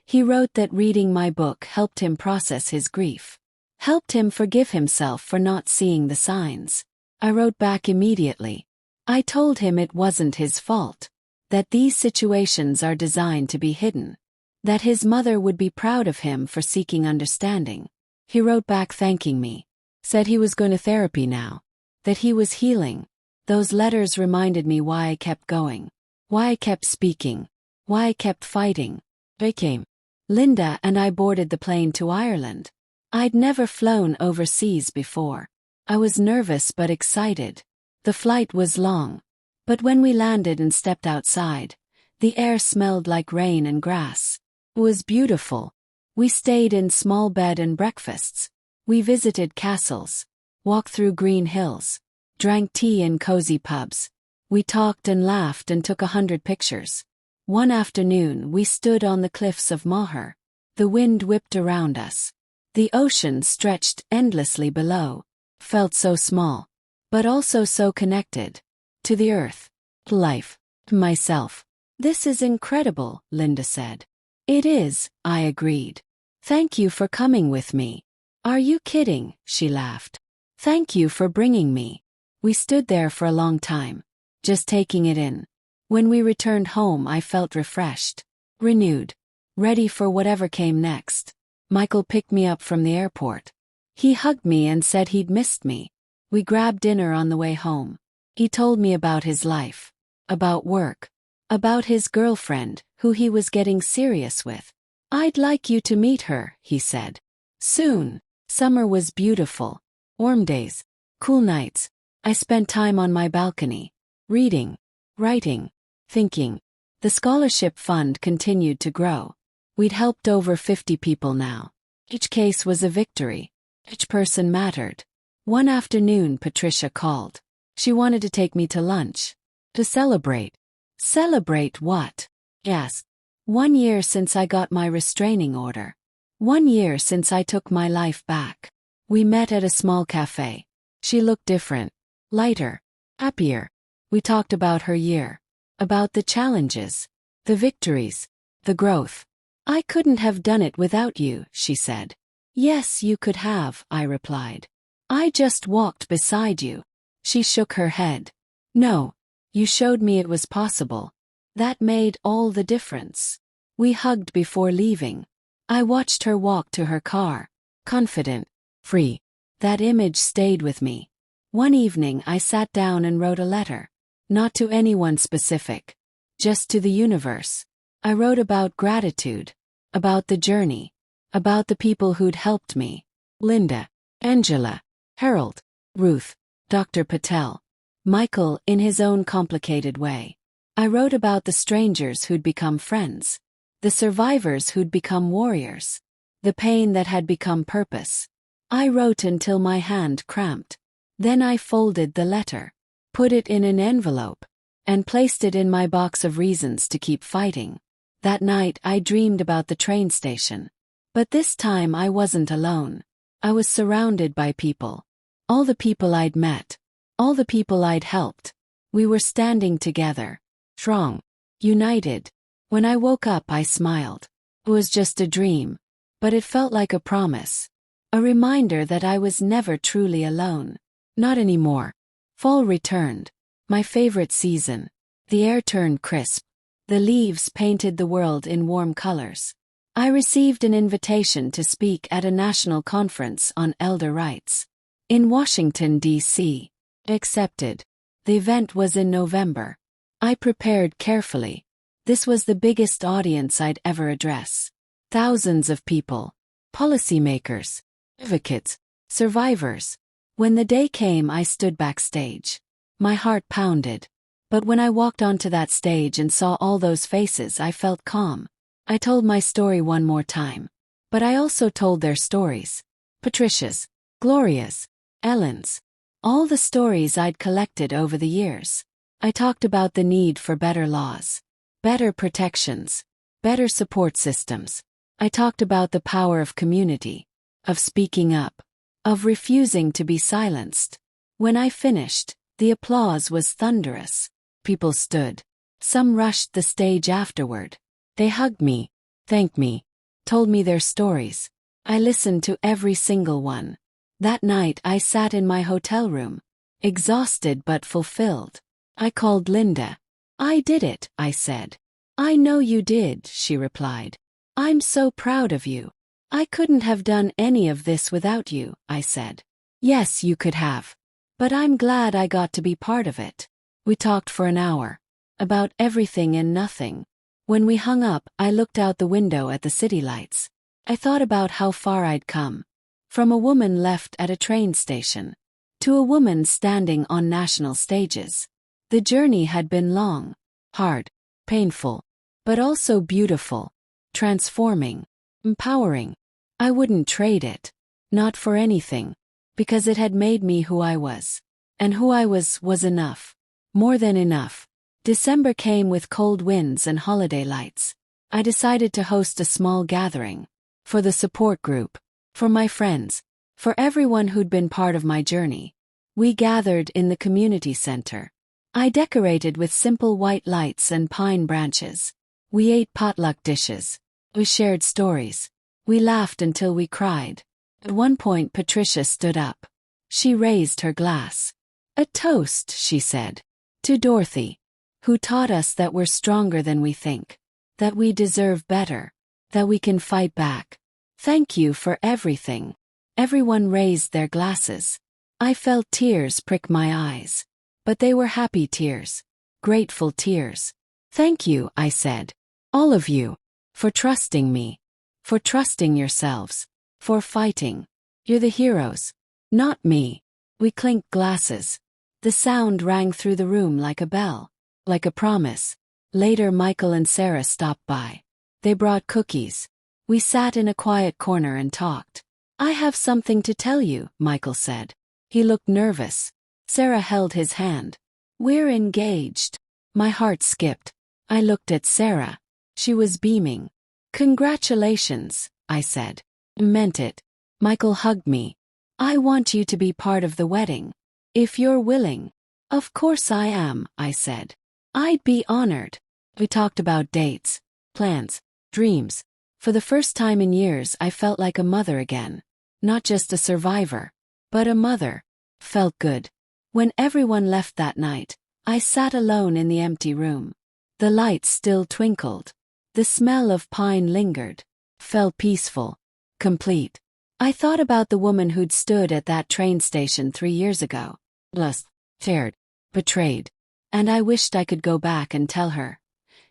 He wrote that reading my book helped him process his grief. Helped him forgive himself for not seeing the signs. I wrote back immediately. I told him it wasn't his fault. That these situations are designed to be hidden. That his mother would be proud of him for seeking understanding. He wrote back thanking me. Said he was going to therapy now. That he was healing. Those letters reminded me why I kept going. Why I kept speaking. Why I kept fighting. They came. Linda and I boarded the plane to Ireland. I'd never flown overseas before. I was nervous but excited. The flight was long. But when we landed and stepped outside, the air smelled like rain and grass. It was beautiful. We stayed in small bed and breakfasts. We visited castles. Walked through green hills. Drank tea in cozy pubs. We talked and laughed and took 100 pictures. One afternoon we stood on the cliffs of Moher. The wind whipped around us. The ocean stretched endlessly below. Felt so small. But also so connected. To the earth. To life. To myself. "This is incredible," Linda said. "It is," I agreed. "Thank you for coming with me." "Are you kidding?" she laughed. "Thank you for bringing me." We stood there for a long time. Just taking it in. When we returned home, I felt refreshed. Renewed. Ready for whatever came next. Michael picked me up from the airport. He hugged me and said he'd missed me. We grabbed dinner on the way home. He told me about his life. About work. About his girlfriend, who he was getting serious with. "I'd like you to meet her," he said. Soon. Summer was beautiful. Warm days. Cool nights. I spent time on my balcony. Reading. Writing. Thinking. The scholarship fund continued to grow. We'd helped over 50 people now. Each case was a victory. Each person mattered. One afternoon, Patricia called. She wanted to take me to lunch. To celebrate. Celebrate what? Yes. 1 year since I got my restraining order. 1 year since I took my life back. We met at a small cafe. She looked different. Lighter. Happier. We talked about her year. About the challenges. The victories. The growth. "I couldn't have done it without you," she said. Yes, you could have, I replied. I just walked beside you. She shook her head. No, you showed me it was possible. That made all the difference. We hugged before leaving. I watched her walk to her car, confident, free. That image stayed with me. One evening I sat down and wrote a letter. Not to anyone specific. Just to the universe. I wrote about gratitude. About the journey. About the people who'd helped me. Linda. Angela. Harold. Ruth. Dr. Patel. Michael in his own complicated way. I wrote about the strangers who'd become friends. The survivors who'd become warriors. The pain that had become purpose. I wrote until my hand cramped. Then I folded the letter, put it in an envelope, and placed it in my box of reasons to keep fighting. That night I dreamed about the train station. But this time I wasn't alone. I was surrounded by people. All the people I'd met. All the people I'd helped. We were standing together. Strong. United. When I woke up I smiled. It was just a dream. But it felt like a promise. A reminder that I was never truly alone. Not anymore. Fall returned. My favorite season. The air turned crisp. The leaves painted the world in warm colors. I received an invitation to speak at a national conference on elder rights. In Washington, D.C. Accepted. The event was in November. I prepared carefully. This was the biggest audience I'd ever address. Thousands of people. Policymakers. Advocates. Survivors. When the day came I stood backstage. My heart pounded. But when I walked onto that stage and saw all those faces I felt calm. I told my story one more time. But I also told their stories. Patricia's. Gloria's. Ellen's. All the stories I'd collected over the years. I talked about the need for better laws. Better protections. Better support systems. I talked about the power of community. Of speaking up. Of refusing to be silenced. When I finished, the applause was thunderous. People stood. Some rushed the stage afterward. They hugged me, thanked me, told me their stories. I listened to every single one. That night I sat in my hotel room, exhausted but fulfilled. I called Linda. I did it, I said. I know you did, she replied. I'm so proud of you. I couldn't have done any of this without you, I said. Yes, you could have. But I'm glad I got to be part of it. We talked for an hour. About everything and nothing. When we hung up, I looked out the window at the city lights. I thought about how far I'd come. From a woman left at a train station. To a woman standing on national stages. The journey had been long. Hard. Painful. But also beautiful. Transforming. Empowering. I wouldn't trade it. Not for anything. Because it had made me who I was. And who I was enough. More than enough. December came with cold winds and holiday lights. I decided to host a small gathering. For the support group. For my friends. For everyone who'd been part of my journey. We gathered in the community center. I decorated with simple white lights and pine branches. We ate potluck dishes. We shared stories. We laughed until we cried. At one point Patricia stood up. She raised her glass. A toast, she said. To Dorothy. Who taught us that we're stronger than we think. That we deserve better. That we can fight back. Thank you for everything. Everyone raised their glasses. I felt tears prick my eyes. But they were happy tears. Grateful tears. Thank you, I said. All of you. For trusting me. For trusting yourselves. For fighting. You're the heroes. Not me. We clinked glasses. The sound rang through the room like a bell. Like a promise. Later Michael and Sarah stopped by. They brought cookies. We sat in a quiet corner and talked. I have something to tell you, Michael said. He looked nervous. Sarah held his hand. We're engaged. My heart skipped. I looked at Sarah. She was beaming. Congratulations, I said. Meant it. Michael hugged me. I want you to be part of the wedding. If you're willing. Of course I am, I said. I'd be honored. We talked about dates, plans, dreams. For the first time in years I felt like a mother again. Not just a survivor, but a mother. Felt good. When everyone left that night, I sat alone in the empty room. The lights still twinkled. The smell of pine lingered. Felt peaceful. Complete. I thought about the woman who'd stood at that train station 3 years ago. Lost, scared, betrayed. And I wished I could go back and tell her,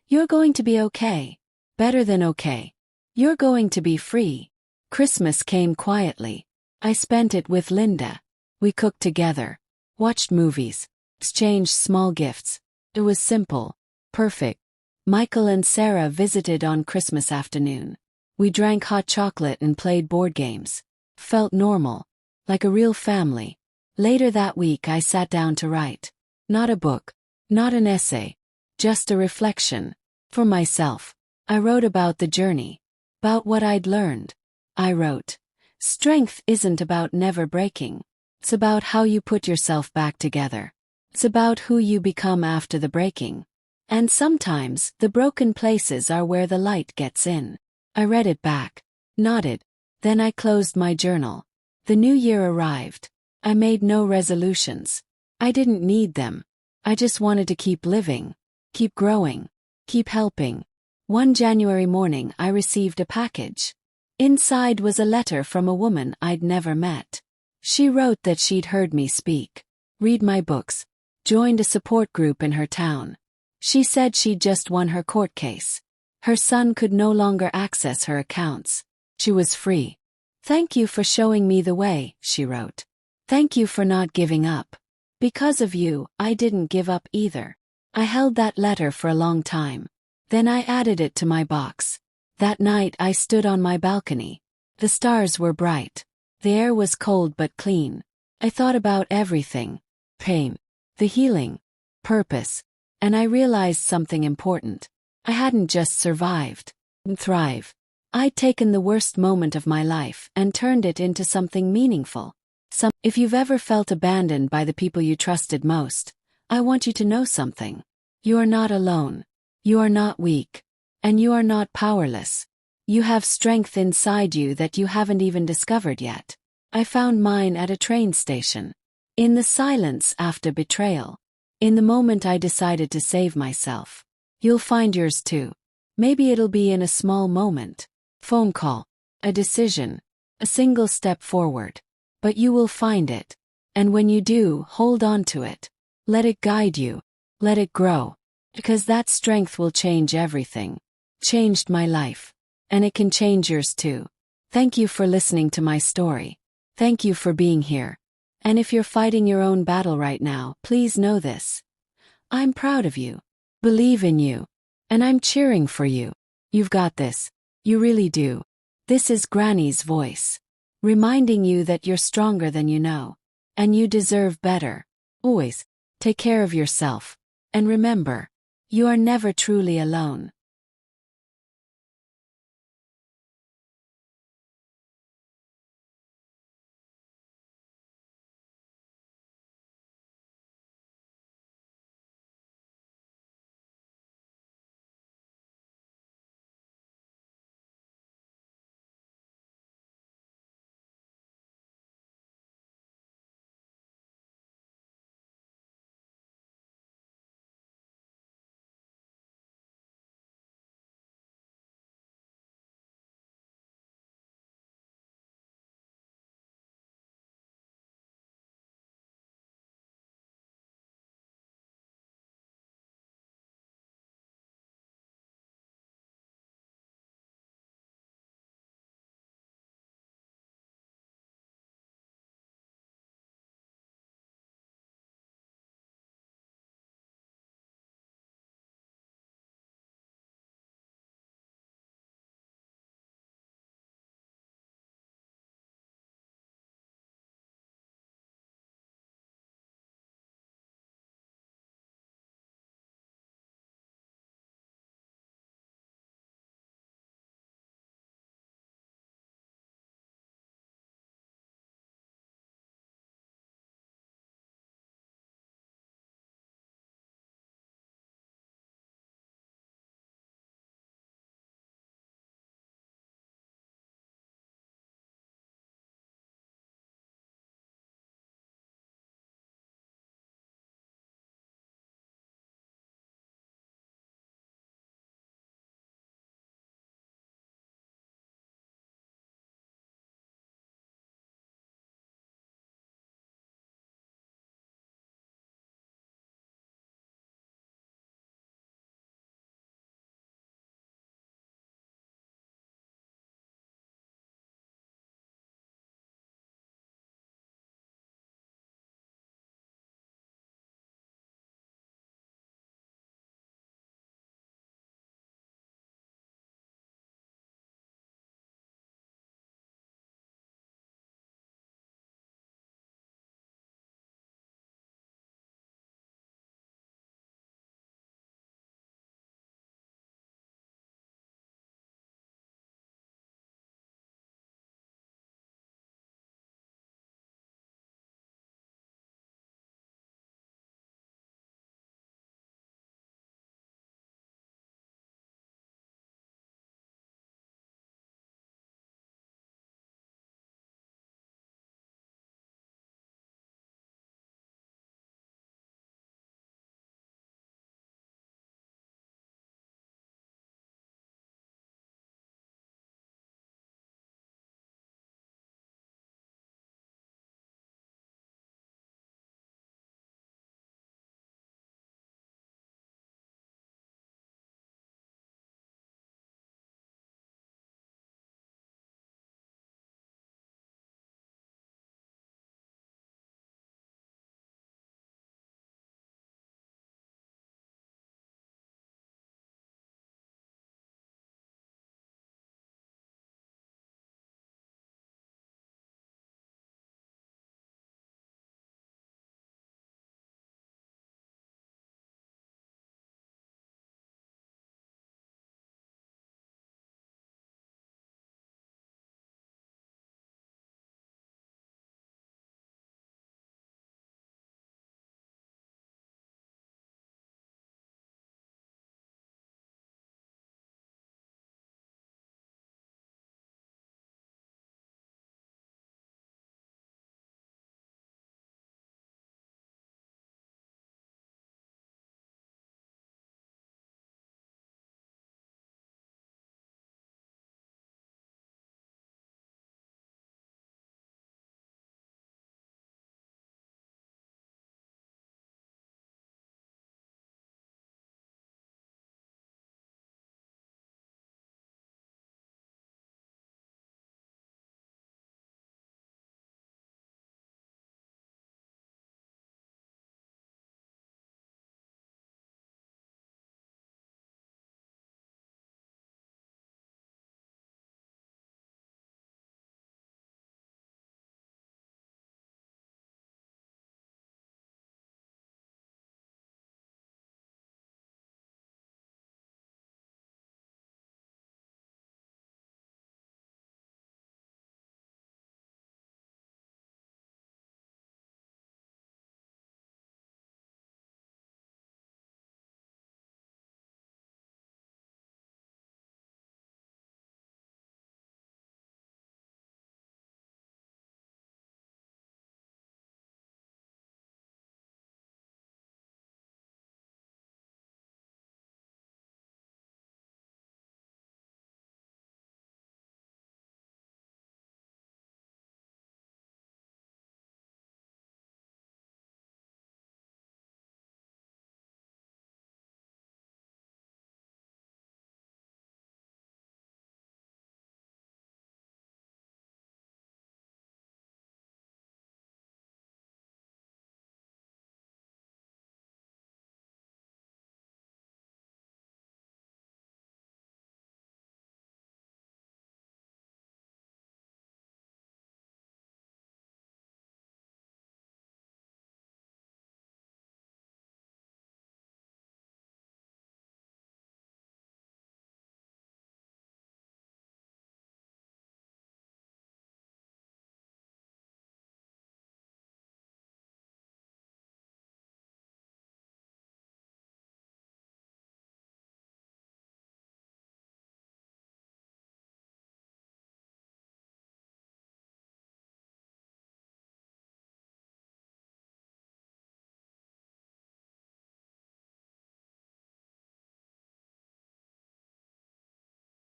"You're going to be okay. Better than okay. You're going to be free." Christmas came quietly. I spent it with Linda. We cooked together, watched movies, exchanged small gifts. It was simple, perfect. Michael and Sarah visited on Christmas afternoon. We drank hot chocolate and played board games. Felt normal, like a real family. Later that week I sat down to write. Not a book, not an essay, just a reflection. For myself. I wrote about the journey, about what I'd learned. I wrote, "Strength isn't about never breaking. It's about how you put yourself back together. It's about who you become after the breaking. And sometimes the broken places are where the light gets in." I read it back, nodded. Then I closed my journal. The new year arrived. I made no resolutions. I didn't need them. I just wanted to keep living, keep growing, keep helping. One January morning I received a package. Inside was a letter from a woman I'd never met. She wrote that she'd heard me speak, read my books, joined a support group in her town. She said she'd just won her court case. Her son could no longer access her accounts. She was free. "Thank you for showing me the way," she wrote. "Thank you for not giving up. Because of you, I didn't give up either." I held that letter for a long time. Then I added it to my box. That night I stood on my balcony. The stars were bright. The air was cold but clean. I thought about everything. Pain. The healing. Purpose. And I realized something important. I hadn't just survived. Thrive. I'd taken the worst moment of my life and turned it into something meaningful. If you've ever felt abandoned by the people you trusted most, I want you to know something. You are not alone. You are not weak. And you are not powerless. You have strength inside you that you haven't even discovered yet. I found mine at a train station. In the silence after betrayal. In the moment I decided to save myself. You'll find yours too. Maybe it'll be in a small moment. Phone call. A decision. A single step forward. But you will find it. And when you do, hold on to it. Let it guide you. Let it grow. Because that strength will change everything. Changed my life. And it can change yours too. Thank you for listening to my story. Thank you for being here. And if you're fighting your own battle right now, please know this. I'm proud of you. Believe in you. And I'm cheering for you. You've got this. You really do. This is Granny's voice. Reminding you that you're stronger than you know. And you deserve better. Always. Take care of yourself. And remember, you are never truly alone.